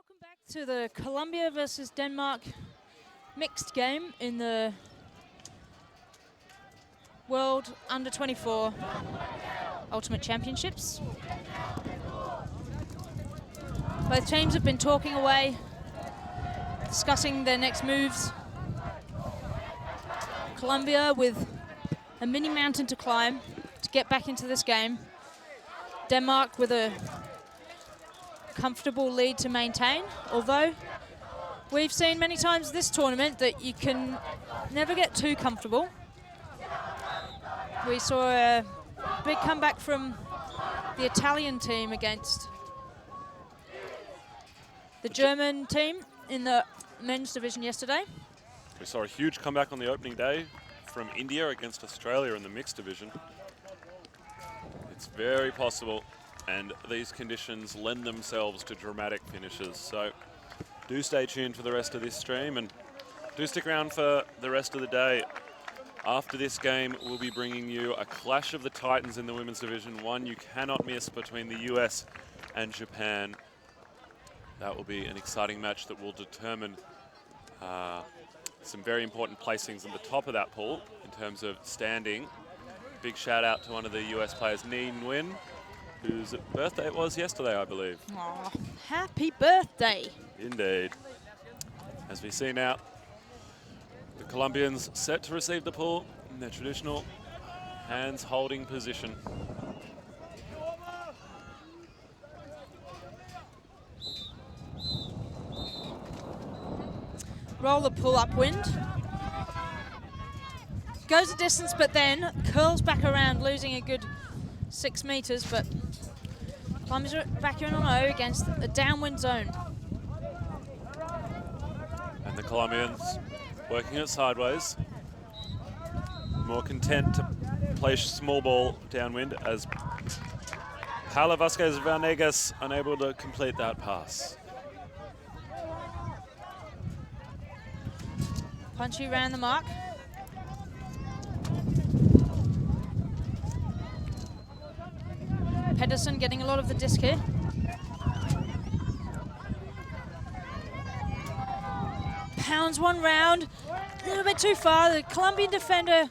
Welcome back to the Colombia versus Denmark mixed game in the World Under-24 Ultimate Championships. Both teams have been talking away, discussing their next moves. Colombia with a mini mountain to climb to get back into this game. Denmark with a comfortable lead to maintain, although we've seen many times this tournament that you can never get too comfortable. We saw a big comeback from the Italian team against the German team in the men's division yesterday. We saw a huge comeback on the opening day from India against Australia in the mixed division. It's very possible, and these conditions lend themselves to dramatic finishes. So do stay tuned for the rest of this stream, and do stick around for the rest of the day. After this game, we'll be bringing you a clash of the titans in the women's division, one you cannot miss between the US and Japan. That will be an exciting match that will determine some very important placings at the top of that pool in terms of standing. Big shout out to one of the US players, Ni Nguyen, whose birthday it was yesterday, I believe. Aw, happy birthday. Indeed. As we see now, the Colombians set to receive the pool in their traditional hands holding position. Roll the pull upwind. Goes a distance, but then curls back around, losing a good 6 meters, but climbs back in on O against a downwind zone. And the Colombians working it sideways. More content to play small ball downwind as Paula Vasquez Vanegas unable to complete that pass. Punchy ran the mark. Pedersen getting a lot of the disc here. Pounds one round, a little bit too far. The Colombian defender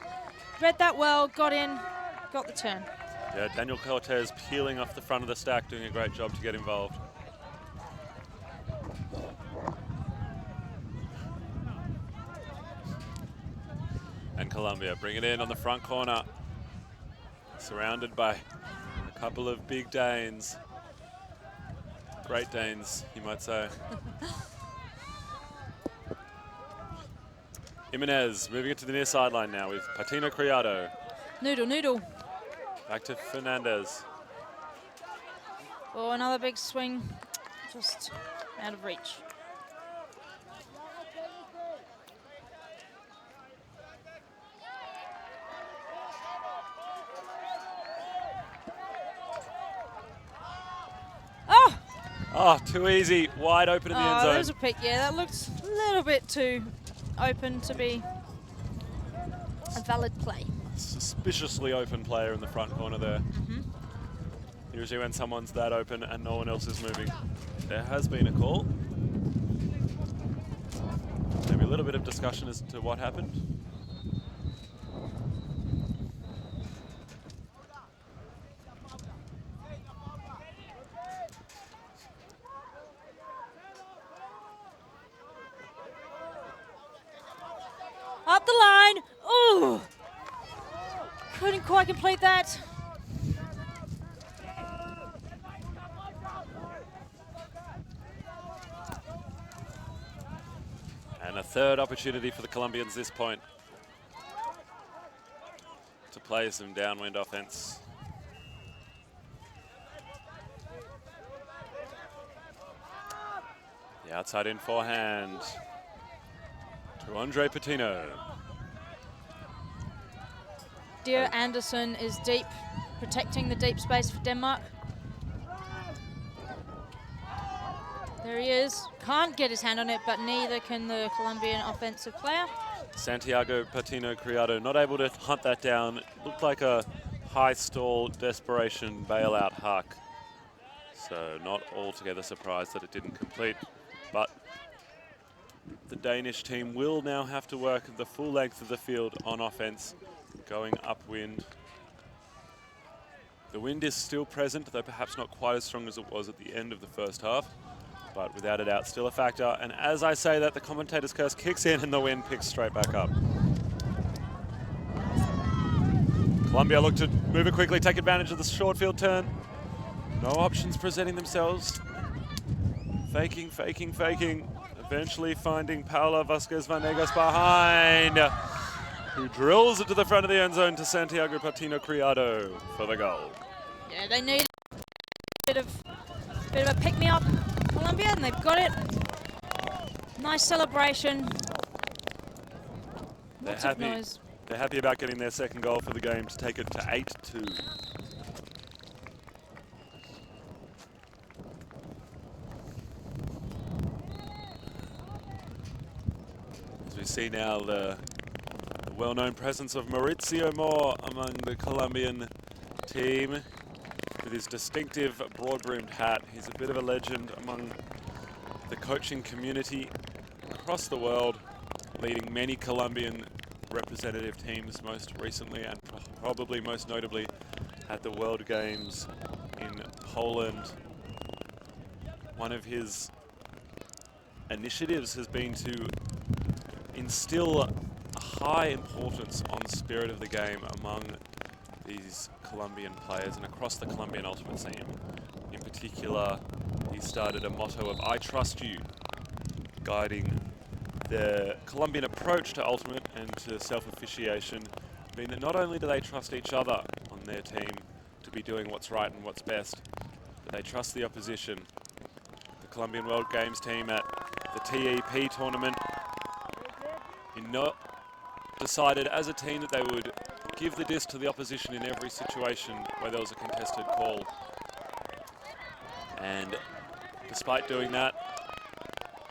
read that well, got in, got the turn. Yeah, Daniel Cortez peeling off the front of the stack, doing a great job to get involved. And Colombia bring it in on the front corner, surrounded by a couple of big Danes. Great Danes, you might say. Jimenez moving it to the near sideline now with Patino Criado. Noodle. Back to Fernandez. Oh, another big swing, just out of reach. Oh, too easy. Wide open in the end zone. There's a pick. Yeah, that looked a little bit too open to be a valid play. Suspiciously open player in the front corner there. Usually when someone's that open and no one else is moving, there has been a call. Maybe a little bit of discussion as to what happened. Up the line. Ooh. Couldn't quite complete that. And a third opportunity for the Colombians this point to play some downwind offense. The outside in forehand to Andre Patino. Dear Anderson is deep, protecting the deep space for Denmark. There he is. Can't get his hand on it, but neither can the Colombian offensive player. Santiago Patino Criado not able to hunt that down. It looked like a high stall desperation bailout huck. So not altogether surprised that it didn't complete. But the Danish team will now have to work the full length of the field on offense, going upwind. The wind is still present, though perhaps not quite as strong as it was at the end of the first half, but without a doubt still a factor. And as I say that, the commentator's curse kicks in and the wind picks straight back up. Colombia look to move it quickly, take advantage of the short field turn. No options presenting themselves. Faking, faking, faking. Eventually finding Paula Vasquez-Vanegas behind, who drills it to the front of the end zone to Santiago Patino Criado for the goal. Yeah, they need a bit of a pick-me-up, Colombia, and they've got it. Nice celebration. They're Lots of happy. noise. They're happy about getting their second goal for the game to take it to 8-2. As we see now the well-known presence of Mauricio Moore among the Colombian team with his distinctive broad-brimmed hat. He's a bit of a legend among the coaching community across the world, leading many Colombian representative teams most recently and probably most notably at the World Games in Poland. One of his initiatives has been to instill a high importance on the spirit of the game among these Colombian players and across the Colombian Ultimate team. In particular, he started a motto of "I trust you," guiding the Colombian approach to Ultimate and to self-officiation, being that not only do they trust each other on their team to be doing what's right and what's best, but they trust the opposition. The Colombian World Games team at the TEP tournament decided as a team that they would give the disc to the opposition in every situation where there was a contested call. And despite doing that,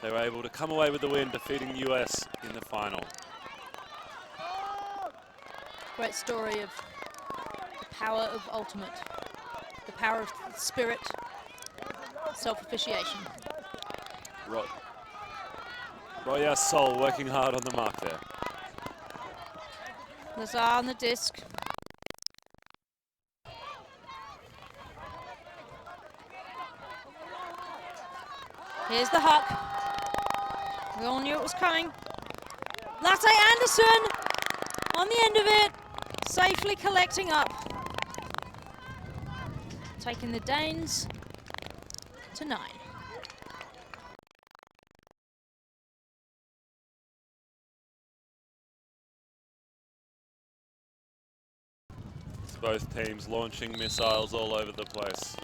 they were able to come away with the win, defeating US in the final. Great story of the power of Ultimate, the power of spirit, self-officiation. Roya Sol working hard on the mark there. Lazar on the disc. Here's the hop. We all knew it was coming. Latte Anderson on the end of it, safely collecting up. Taking the Danes to 9. Both teams launching missiles all over the place,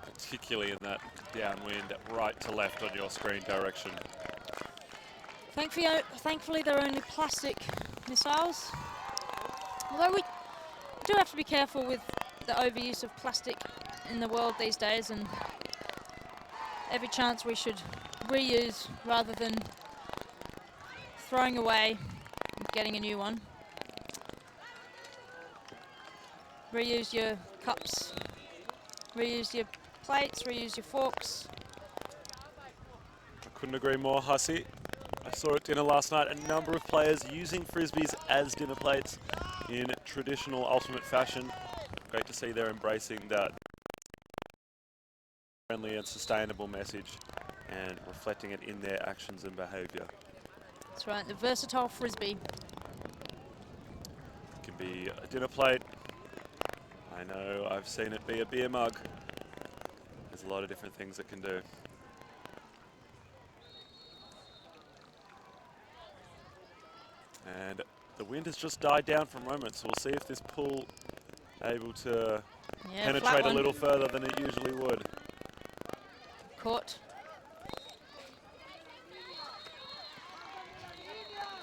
particularly in that downwind right to left on your screen direction. Thankfully they're only plastic missiles. Although we do have to be careful with the overuse of plastic in the world these days, and every chance we should reuse rather than throwing away and getting a new one. Reuse your cups, reuse your plates, reuse your forks. I couldn't agree more, Hussey. I saw at dinner last night a number of players using frisbees as dinner plates in traditional Ultimate fashion. Great to see they're embracing that friendly and sustainable message and reflecting it in their actions and behaviour. That's right, the versatile frisbee. It can be a dinner plate. I know I've seen it be a beer mug. There's a lot of different things it can do. And the wind has just died down for a moment, so we'll see if this pool able to penetrate a little further than it usually would. Caught.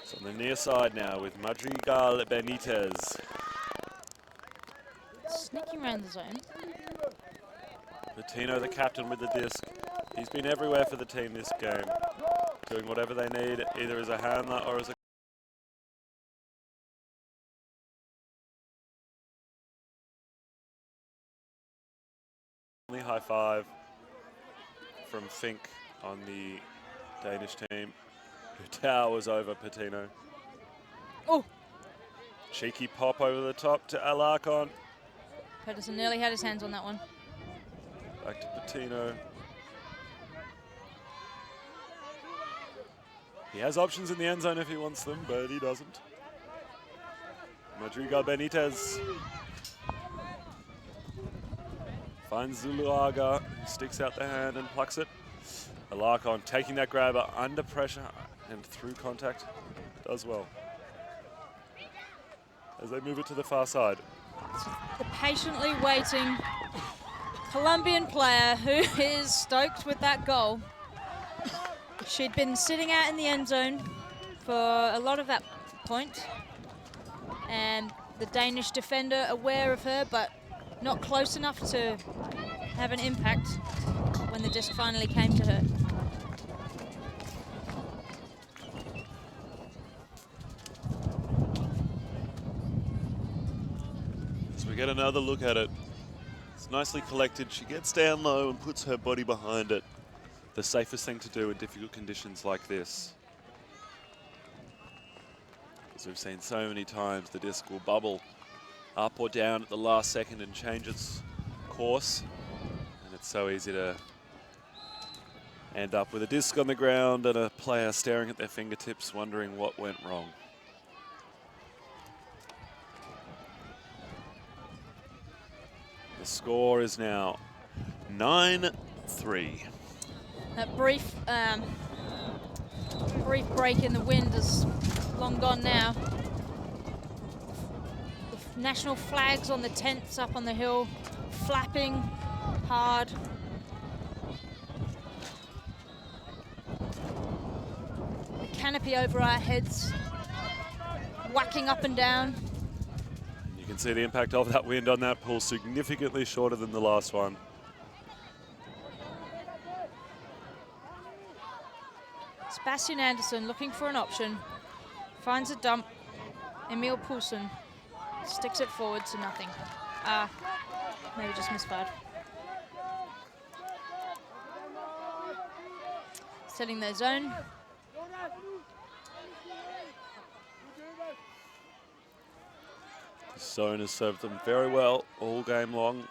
So on the near side now with Madrigal Benitez. Sneaking around the zone. Patino, the captain with the disc. He's been everywhere for the team this game, doing whatever they need, either as a handler or as a high five from Fink on the Danish team who towers over Patino. Oh, Cheeky pop over the top to Alarcon. Pedersen nearly had his hands on that one. Back to Patino. He has options in the end zone if he wants them, but he doesn't. Madrigal Benitez finds Zuluaga, who sticks out the hand and plucks it. Alarcon taking that grabber under pressure and through contact, does well. As they move it to the far side. The patiently waiting Colombian player who is stoked with that goal. She'd been sitting out in the end zone for a lot of that point. And the Danish defender aware of her, but not close enough to have an impact when the disc finally came to her. So we get another look at it. It's nicely collected. She gets down low and puts her body behind it. The safest thing to do in difficult conditions like this. As we've seen so many times, the disc will bubble up or down at the last second and change its course. And it's so easy to end up with a disc on the ground and a player staring at their fingertips wondering what went wrong. The score is now 9-3. That brief break in the wind is long gone now. The national flags on the tents up on the hill, flapping hard. The canopy over our heads, whacking up and down. You can see the impact of that wind on that pool, significantly shorter than the last one. Sebastian Andersson looking for an option, finds a dump. Emil Poulsen sticks it forward to nothing. Maybe just misfired. Setting their zone. The zone has served them very well all game long.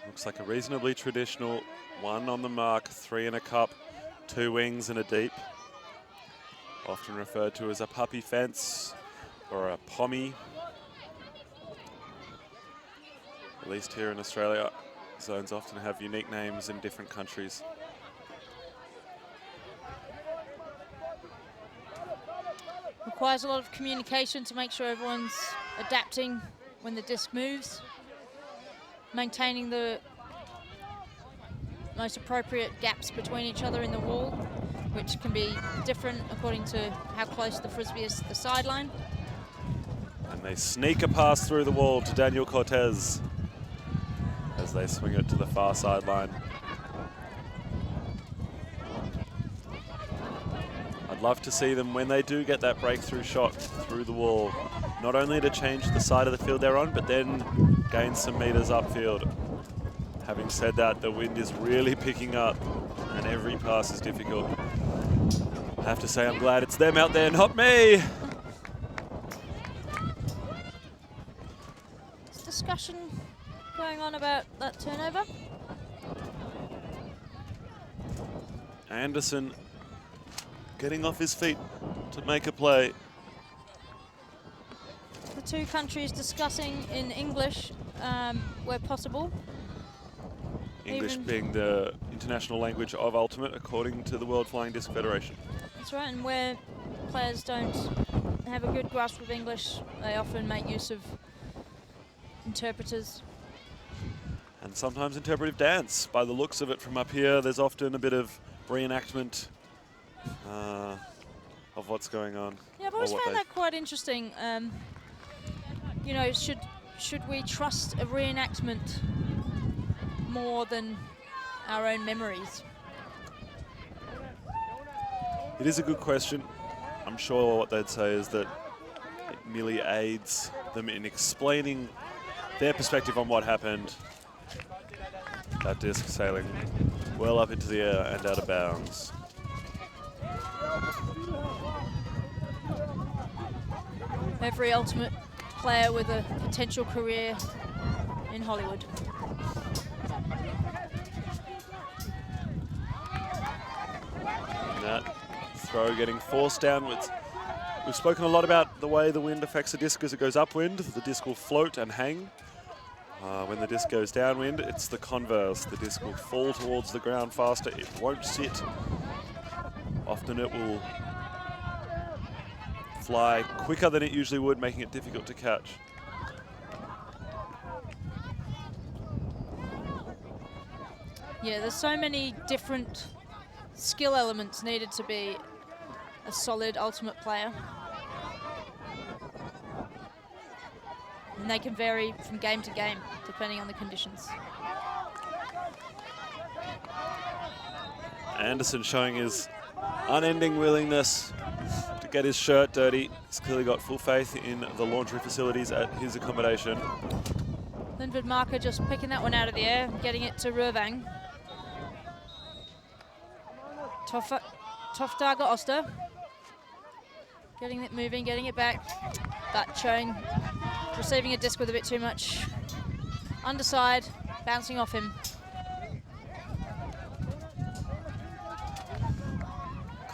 Looks like a reasonably traditional 1 on the mark, 3 in a cup, 2 wings and a deep. Often referred to as a puppy fence or a pommy. At least here in Australia, zones often have unique names in different countries. Requires a lot of communication to make sure everyone's adapting when the disc moves. Maintaining the most appropriate gaps between each other in the wall, which can be different according to how close the frisbee is to the sideline. And they sneak a pass through the wall to Daniel Cortez as they swing it to the far sideline. I'd love to see them, when they do get that breakthrough shot through the wall, not only to change the side of the field they're on, but then gain some meters upfield. Having said that, the wind is really picking up and every pass is difficult. I have to say I'm glad it's them out there, not me. There's discussion going on about that turnover. Andersson getting off his feet to make a play. The two countries discussing in English where possible. English Even being the international language of ultimate according to the World Flying Disc Federation. That's right, and where players don't have a good grasp of English, they often make use of interpreters. And sometimes interpretive dance. By the looks of it from up here, there's often a bit of reenactment of what's going on. Yeah, I've always found that quite interesting. You know, should we trust a reenactment more than our own memories? It is a good question. I'm sure what they'd say is that it merely aids them in explaining their perspective on what happened. That disc sailing well up into the air and out of bounds. Every ultimate player with a potential career in Hollywood. That throw getting forced downwards. We've spoken a lot about the way the wind affects the disc as it goes upwind. The disc will float and hang. When the disc goes downwind, it's the converse. The disc will fall towards the ground faster. It won't sit. Often it will fly quicker than it usually would, making it difficult to catch. Yeah, there's so many different skill elements needed to be a solid ultimate player. And they can vary from game to game, depending on the conditions. Anderson showing his unending willingness to get his shirt dirty. He's clearly got full faith in the laundry facilities at his accommodation. Linford Marker just picking that one out of the air, getting it to Røvang. Toftaga Oster. Getting it moving, getting it back. That showing, receiving a disc with a bit too much. Underside, bouncing off him.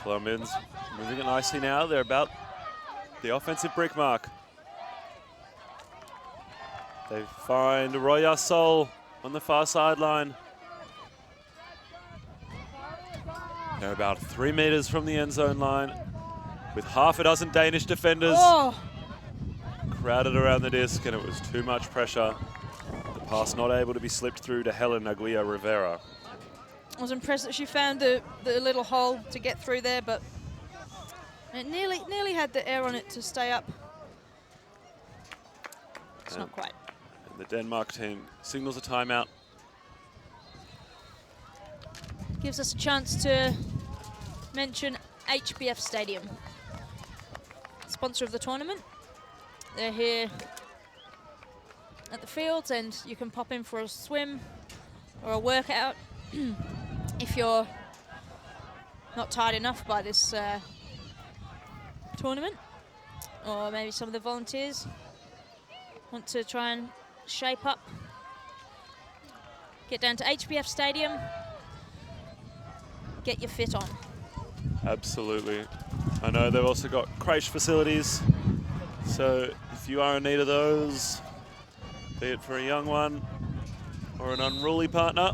Colombians moving it nicely now. They're about the offensive brick mark. They find Royasol on the far sideline. They're about 3 meters from the end zone line with half a dozen Danish defenders crowded around the disc, and it was too much pressure. The pass not able to be slipped through to Helen Aguirre Rivera. I was impressed that she found the little hole to get through there, but it nearly had the air on it to stay up. It's not quite. And the Denmark team signals a timeout. Gives us a chance to mention HBF Stadium, sponsor of the tournament. They're here at the fields, and you can pop in for a swim or a workout if you're not tired enough by this tournament, or maybe some of the volunteers want to try and shape up. Get down to HBF Stadium, get your fit on. Absolutely. I know they've also got creche facilities, so if you are in need of those, be it for a young one or an unruly partner,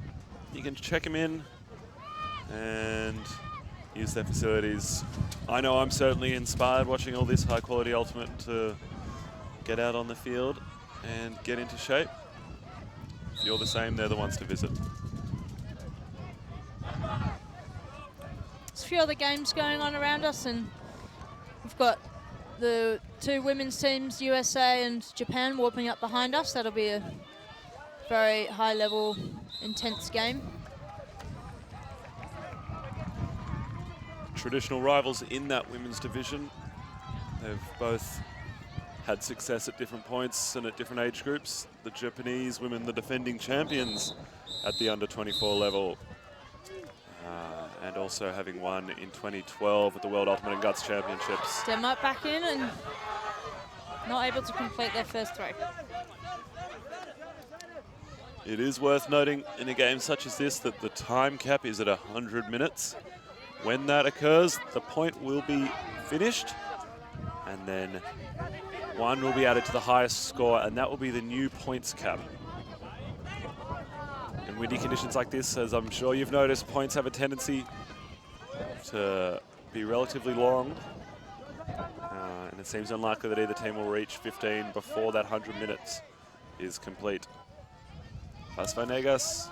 you can check them in and use their facilities. I know I'm certainly inspired watching all this high quality ultimate to get out on the field and get into shape. If you're the same, they're the ones to visit. There's a few other games going on around us, and we've got the two women's teams, USA and Japan, warping up behind us. That'll be a very high level, intense game. Traditional rivals in that women's division. They've both had success at different points and at different age groups. The Japanese women, the defending champions at the under-24 level. And also having won in 2012 at the World Ultimate and Guts Championships. Denmark back in and not able to complete their first throw. It is worth noting in a game such as this that the time cap is at 100 minutes. When that occurs, the point will be finished, and then one will be added to the highest score, and that will be the new points cap. In windy conditions like this, as I'm sure you've noticed, points have a tendency to be relatively long, and it seems unlikely that either team will reach 15 before that 100 minutes is complete. Las Venegas.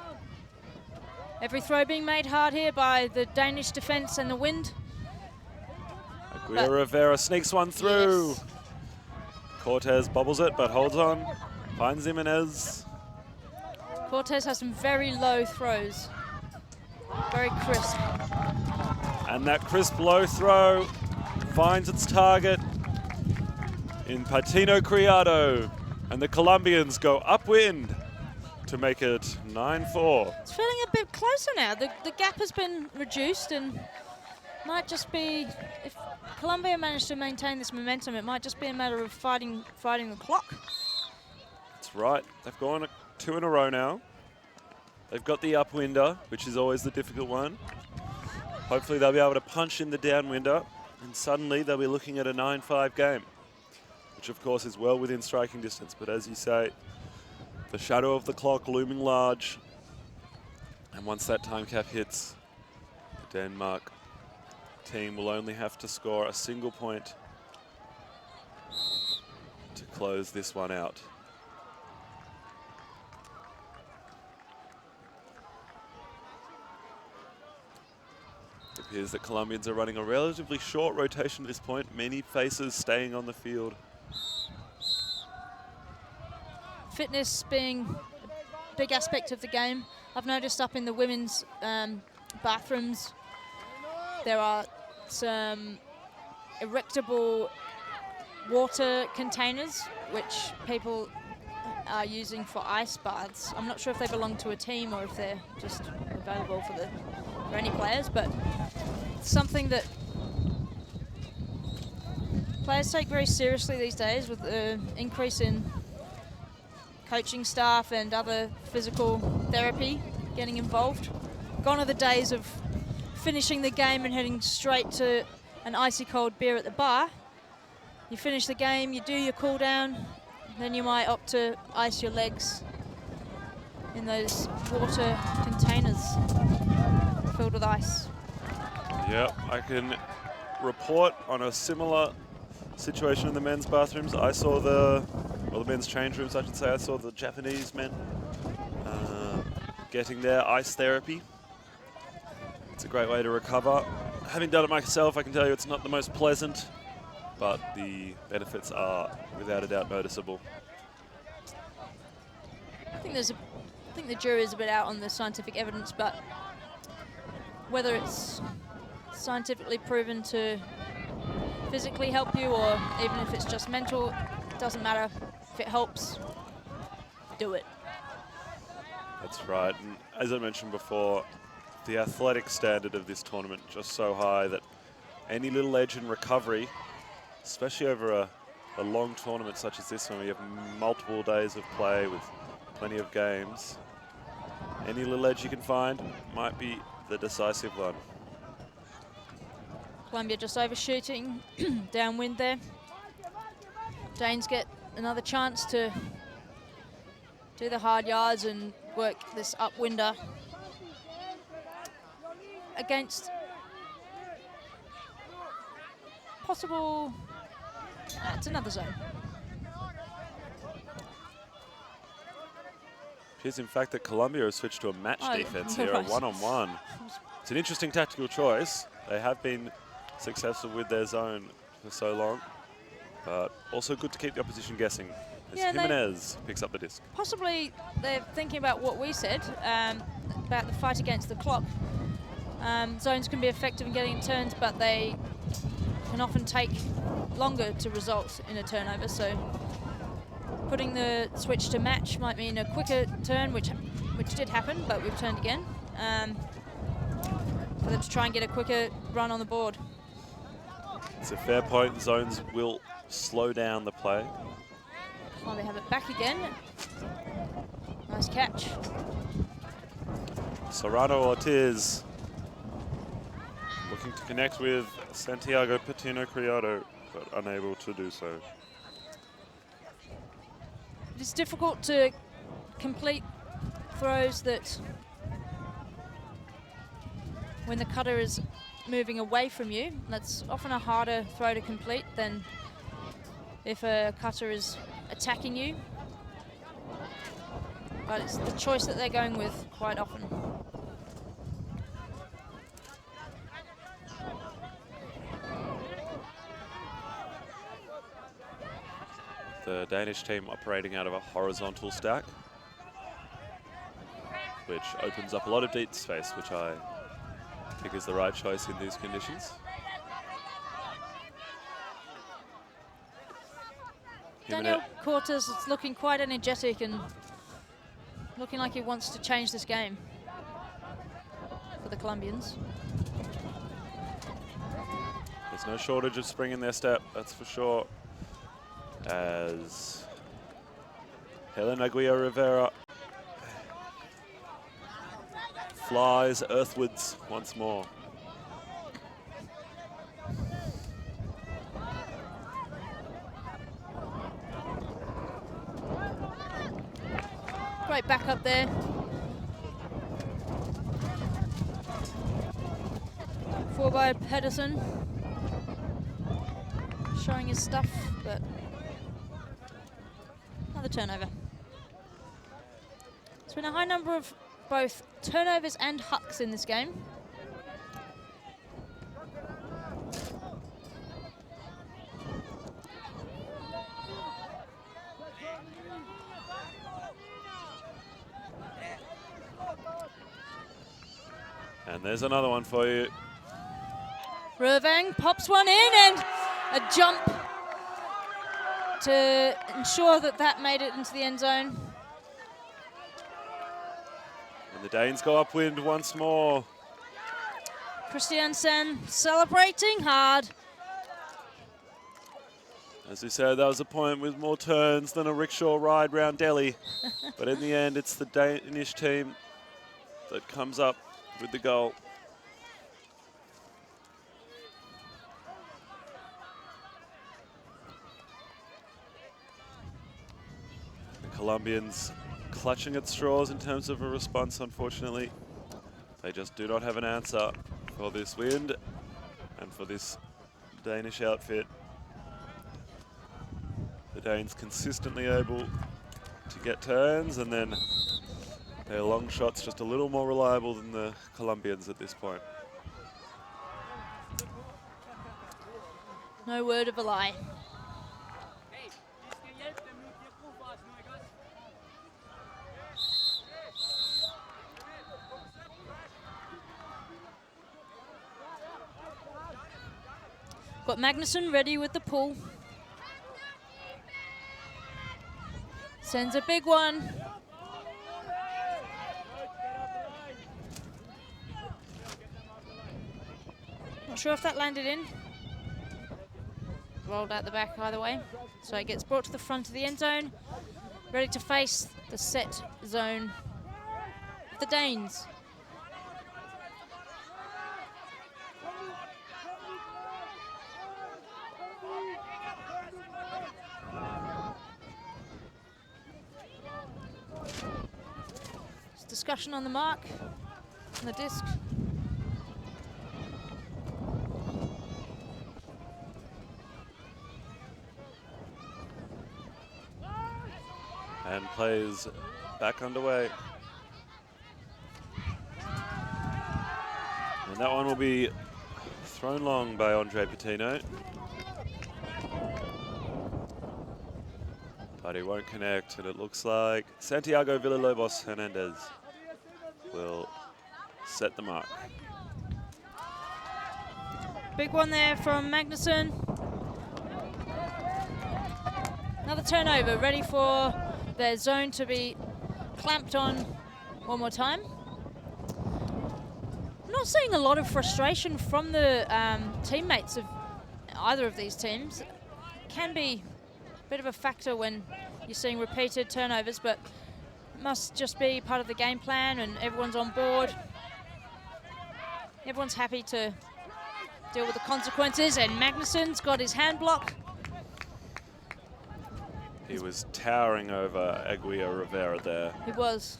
Every throw being made hard here by the Danish defense and the wind. Aguirre Rivera sneaks one through. Yes. Cortez bobbles it, but holds on. Finds Jimenez. Cortez has some very low throws. Very crisp. And that crisp low throw finds its target in Patino Criado. And the Colombians go upwind to make it 9-4. It's feeling a bit closer now. The gap has been reduced, and Might just be, if Colombia managed to maintain this momentum, it might just be a matter of fighting the clock. That's right. They've gone 2 in a row now. They've got the upwinder, which is always the difficult one. Hopefully they'll be able to punch in the downwinder, and suddenly they'll be looking at a 9-5 game, which of course is well within striking distance. But as you say, the shadow of the clock looming large, and once that time cap hits, the Denmark team will only have to score a single point to close this one out. It appears that Colombians are running a relatively short rotation at this point, many faces staying on the field. Fitness being a big aspect of the game. I've noticed up in the women's bathrooms, there are some erectable water containers which people are using for ice baths. I'm not sure if they belong to a team or if they're just available for any players, but it's something that players take very seriously these days with the increase in coaching staff and other physical therapy getting involved. Gone are the days of finishing the game and heading straight to an icy cold beer at the bar. You finish the game, you do your cool down, then you might opt to ice your legs in those water containers filled with ice. Yep, I can report on a similar situation in the men's bathrooms. I saw the men's change rooms, I should say. I saw the Japanese men getting their ice therapy. It's a great way to recover. Having done it myself, I can tell you it's not the most pleasant, but the benefits are without a doubt noticeable. I think the jury is a bit out on the scientific evidence, but whether it's scientifically proven to physically help you or even if it's just mental, it doesn't matter. If it helps, do it. That's right, and as I mentioned before, the athletic standard of this tournament just so high that any little edge in recovery, especially over a long tournament such as this one, where you have multiple days of play with plenty of games, any little edge you can find might be the decisive one. Colombia just overshooting, downwind there. Danes get another chance to do the hard yards and work this upwinder against possible, it's another zone. Appears in fact that Colombia has switched to a match defense here, right. a one-on-one. It's an interesting tactical choice. They have been successful with their zone for so long, but also good to keep the opposition guessing as Jimenez picks up the disc. Possibly they're thinking about what we said about the fight against the clock. Zones can be effective in getting turns, but they can often take longer to result in a turnover. So putting the switch to match might mean a quicker turn, which did happen, but we've turned again, for them to try and get a quicker run on the board. It's a fair point. Zones will slow down the play. Well, they have it back again. Nice catch. Serrano Ortiz looking to connect with Santiago Patino Criado, but unable to do so. It's difficult to complete throws that when the cutter is moving away from you. That's often a harder throw to complete than if a cutter is attacking you. But it's the choice that they're going with quite often. The Danish team operating out of a horizontal stack, which opens up a lot of deep space, which I think is the right choice in these conditions. Daniel Cortez is looking quite energetic and looking like he wants to change this game for the Colombians. There's no shortage of spring in their step, that's for sure. As Helen Aguirre Rivera flies earthwards once more. Great backup there. Four by Pedersen. Showing his stuff, but another turnover. There's been a high number of both turnovers and hucks in this game. And there's another one for you. Ruvang pops one in and a jump to ensure that that made it into the end zone. And the Danes go upwind once more. Christiansen celebrating hard. As we said, that was a point with more turns than a rickshaw ride round Delhi. But in the end, it's the Danish team that comes up with the goal. The Colombians clutching at straws in terms of a response, unfortunately. They just do not have an answer for this wind and for this Danish outfit. The Danes consistently able to get turns, and then their long shots just a little more reliable than the Colombians at this point. No word of a lie. Got Magnuson ready with the pull. Sends a big one. Not sure if that landed in. Rolled out the back either way. So it gets brought to the front of the end zone. Ready to face the set zone of the Danes. Discussion on the mark, on the disc. And plays back underway. And that one will be thrown long by Andre Patino. But he won't connect, and it looks like Santiago Villalobos Hernandez will set the mark. Big one there from Magnuson. Another turnover, ready for their zone to be clamped on one more time. I'm not seeing a lot of frustration from the teammates of either of these teams. Can be a bit of a factor when you're seeing repeated turnovers, but must just be part of the game plan and everyone's on board. Everyone's happy to deal with the consequences, and Magnuson's got his hand block. He was towering over Aguirre Rivera there. He was.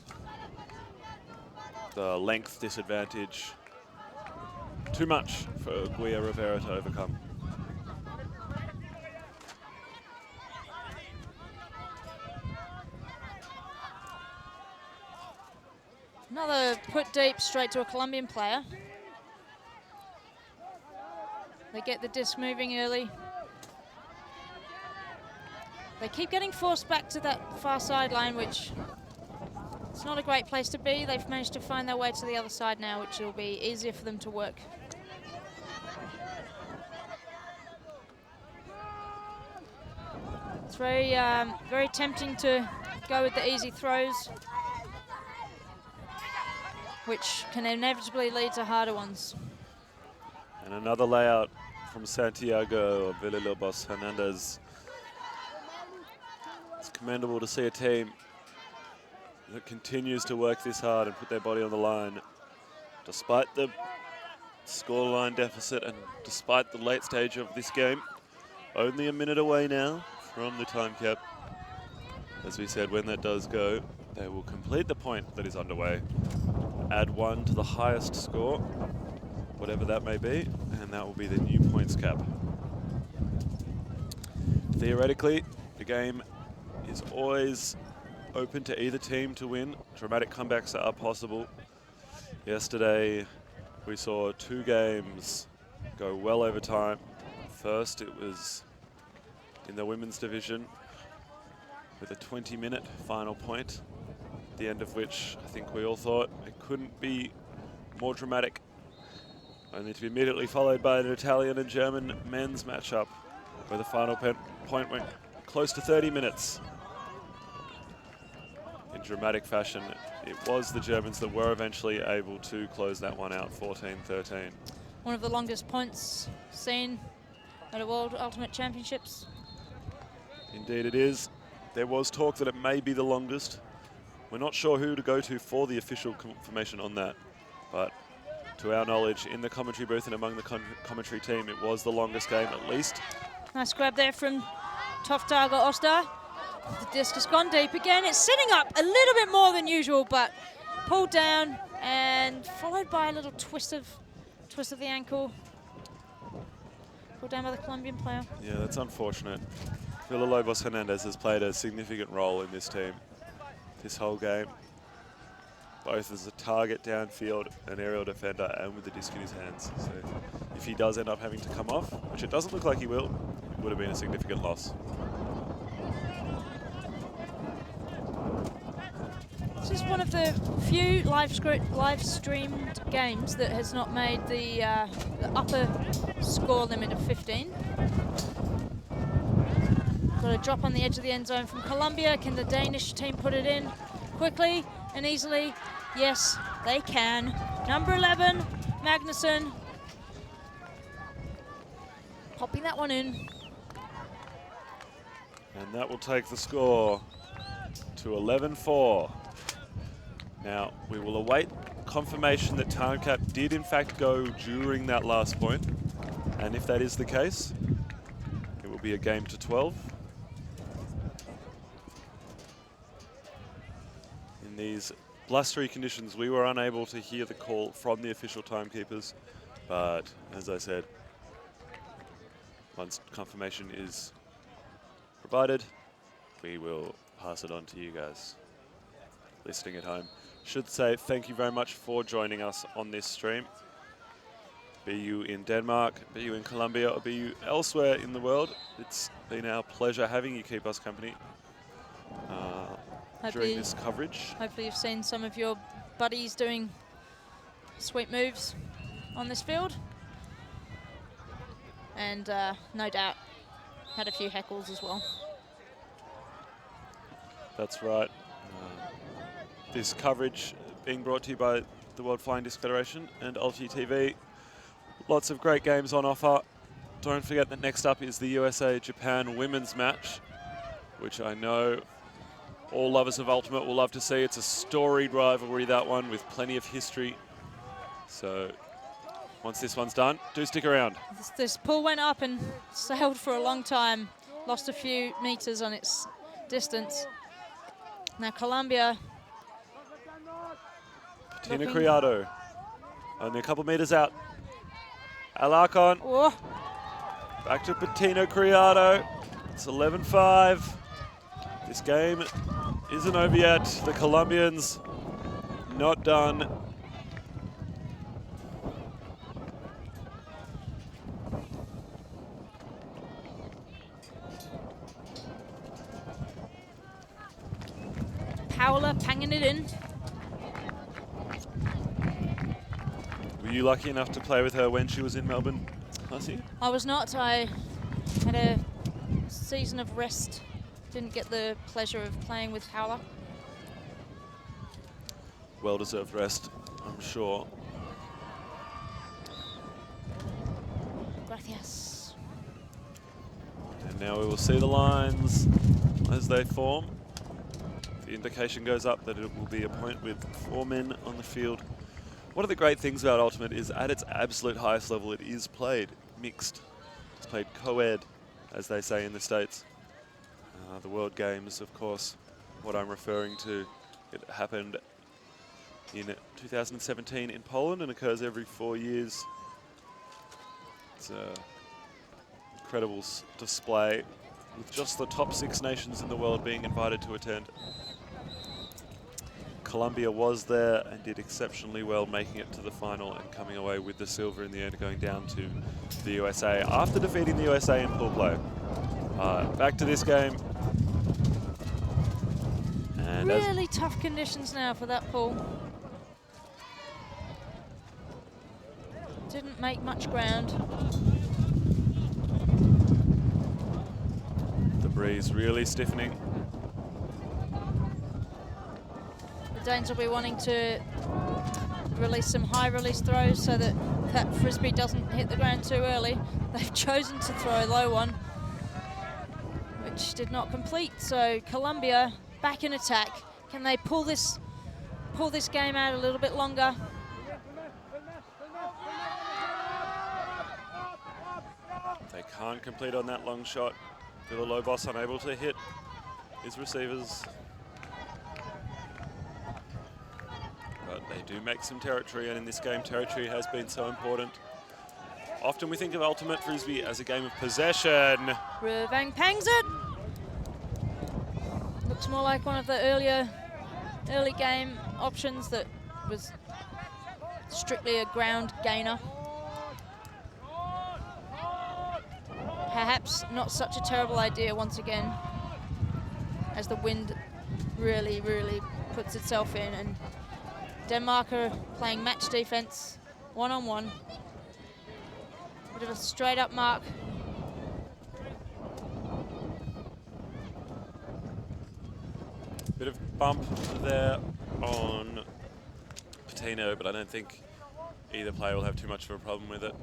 The length disadvantage, too much for Aguirre Rivera to overcome. Another put deep straight to a Colombian player. They get the disc moving early. They keep getting forced back to that far sideline, which it's not a great place to be. They've managed to find their way to the other side now, which will be easier for them to work. It's very tempting to go with the easy throws, which can inevitably lead to harder ones. And another layout from Santiago Villalobos Hernandez. It's commendable to see a team that continues to work this hard and put their body on the line, despite the scoreline deficit and despite the late stage of this game. Only a minute away now from the time cap. As we said, when that does go, they will complete the point that is underway, add 1 to the highest score, whatever that may be, and that will be the new points cap. Theoretically, the game is always open to either team to win. Dramatic comebacks are possible. Yesterday, we saw 2 games go well over time. First, it was in the women's division with a 20-minute final point, at the end of which I think we all thought it couldn't be more dramatic, only to be immediately followed by an Italian and German men's matchup where the final point went close to 30 minutes. In dramatic fashion, it was the Germans that were eventually able to close that one out, 14-13. One of the longest points seen at a World Ultimate Championships. Indeed it is. There was talk that it may be the longest. We're not sure who to go to for the official confirmation on that, but to our knowledge, in the commentary booth and among the commentary team, it was the longest game at least. Nice grab there from Toftaga Oster. The disc has gone deep again. It's sitting up a little bit more than usual, but pulled down and followed by a little twist of the ankle. Pulled down by the Colombian player. Yeah, that's unfortunate. Villalobos Hernandez has played a significant role in this team this whole game, both as a target downfield, an aerial defender, and with the disc in his hands. So if he does end up having to come off, which it doesn't look like he will, it would have been a significant loss. This is one of the few live-streamed games that has not made the upper score limit of 15. Got a drop on the edge of the end zone from Colombia. Can the Danish team put it in quickly and easily? Yes, they can. Number 11, Magnuson. Popping that one in. And that will take the score to 11-4. Now, we will await confirmation that time cap did in fact go during that last point. And if that is the case, it will be a game to 12. In these blustery conditions, we were unable to hear the call from the official timekeepers. But as I said, once confirmation is provided, we will pass it on to you guys listening at home. Should say thank you very much for joining us on this stream. Be you in Denmark, be you in Colombia, or be you elsewhere in the world, it's been our pleasure having you keep us company during this coverage. Hopefully you've seen some of your buddies doing sweet moves on this field. And no doubt had a few heckles as well. That's right. This coverage being brought to you by the World Flying Disc Federation and Ulti TV. Lots of great games on offer. Don't forget that next up is the USA-Japan women's match, which I know all lovers of Ultimate will love to see. It's a storied rivalry, that one, with plenty of history. So once this one's done, do stick around. This pool went up and sailed for a long time. Lost a few meters on its distance. Now Colombia. Patina Criado, only a couple meters out. Alarcon, back to Patina Criado. It's 11-5. This game isn't over yet. The Colombians not done. Paola panging it in. Were you lucky enough to play with her when she was in Melbourne, Marcy? I was not. I had a season of rest. Didn't get the pleasure of playing with Paola. Well-deserved rest, I'm sure. Gracias. And now we will see the lines as they form. The indication goes up that it will be a point with 4 men on the field. One of the great things about Ultimate is at its absolute highest level, it is played mixed. It's played co-ed, as they say in the States. The World Games, of course, what I'm referring to, it happened in 2017 in Poland and occurs every 4 years. It's an incredible display with just the top 6 nations in the world being invited to attend. Colombia was there and did exceptionally well, making it to the final and coming away with the silver in the end, going down to the USA after defeating the USA in pool play. Back to this game. And really tough conditions now for that pool. Didn't make much ground. The breeze really stiffening. The Danes will be wanting to release some high release throws so that that frisbee doesn't hit the ground too early. They've chosen to throw a low one, which did not complete. So Colombia back in attack. Can they pull this game out a little bit longer? They can't complete on that long shot. Villalobos unable to hit his receivers. But they do make some territory, and in this game, territory has been so important. Often we think of Ultimate Frisbee as a game of possession. Ruvang pangs it. Looks more like one of the early game options that was strictly a ground gainer. Perhaps not such a terrible idea once again, as the wind really, really puts itself in, and Denmark are playing match defense, one-on-one. Bit of a straight up mark. Bit of bump there on Patino, but I don't think either player will have too much of a problem with it.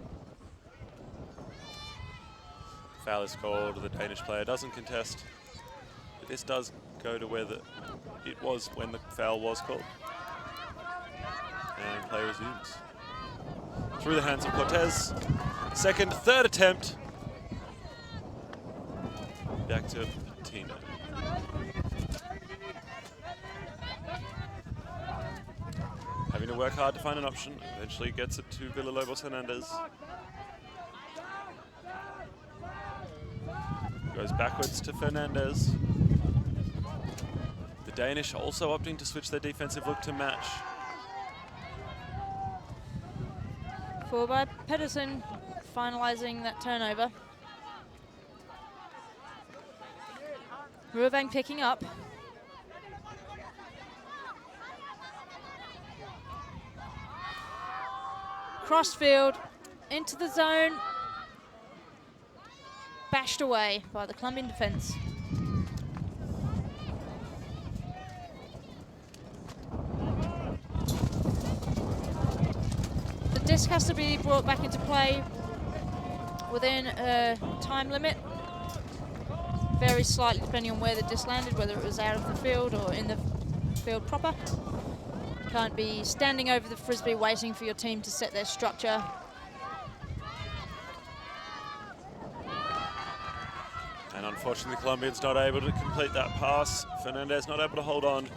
Foul is called, the Danish player doesn't contest. But this does go to where it was when the foul was called. And play resumes. Through the hands of Cortez. Second, third attempt. Back to Patino. Having to work hard to find an option. Eventually gets it to Villalobos Hernandez. Goes backwards to Fernandez. The Danish also opting to switch their defensive look to match. Four by Pedersen, finalising that turnover. Ruvang picking up. Crossfield into the zone. Bashed away by the Colombian defence. The disc has to be brought back into play within a time limit. Varies slightly depending on where the disc landed, whether it was out of the field or in the field proper. Can't be standing over the frisbee waiting for your team to set their structure. And unfortunately, Colombians not able to complete that pass. Fernandez not able to hold on.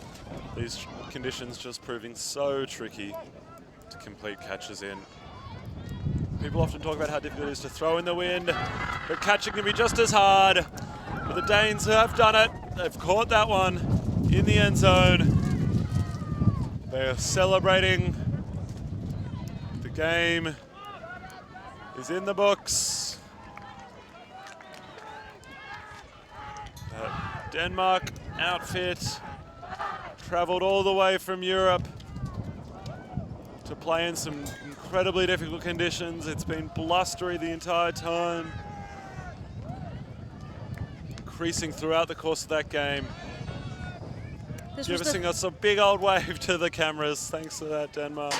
These conditions just proving so tricky to complete catches in. People often talk about how difficult it is to throw in the wind, but catching can be just as hard. But the Danes have done it. They've caught that one in the end zone. They are celebrating. The game is in the books. Denmark outfit traveled all the way from Europe to play in some incredibly difficult conditions. It's been blustery the entire time, increasing throughout the course of that game. Giving us a big old wave to the cameras. Thanks for that, Denmark.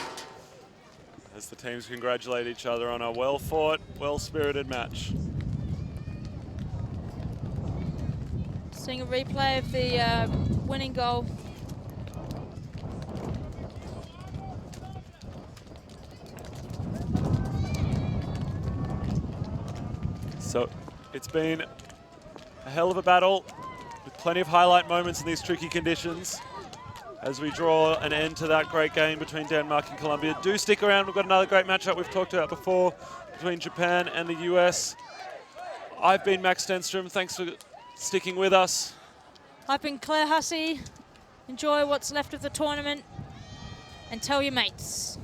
as the teams congratulate each other on a well-fought, well-spirited match. Seeing a replay of the winning goal. So it's been a hell of a battle with plenty of highlight moments in these tricky conditions as we draw an end to that great game between Denmark and Colombia. Do stick around, we've got another great matchup we've talked about before between Japan and the US. I've been Max Stenstrom, thanks for sticking with us. I've been Claire Hussey. Enjoy what's left of the tournament and tell your mates.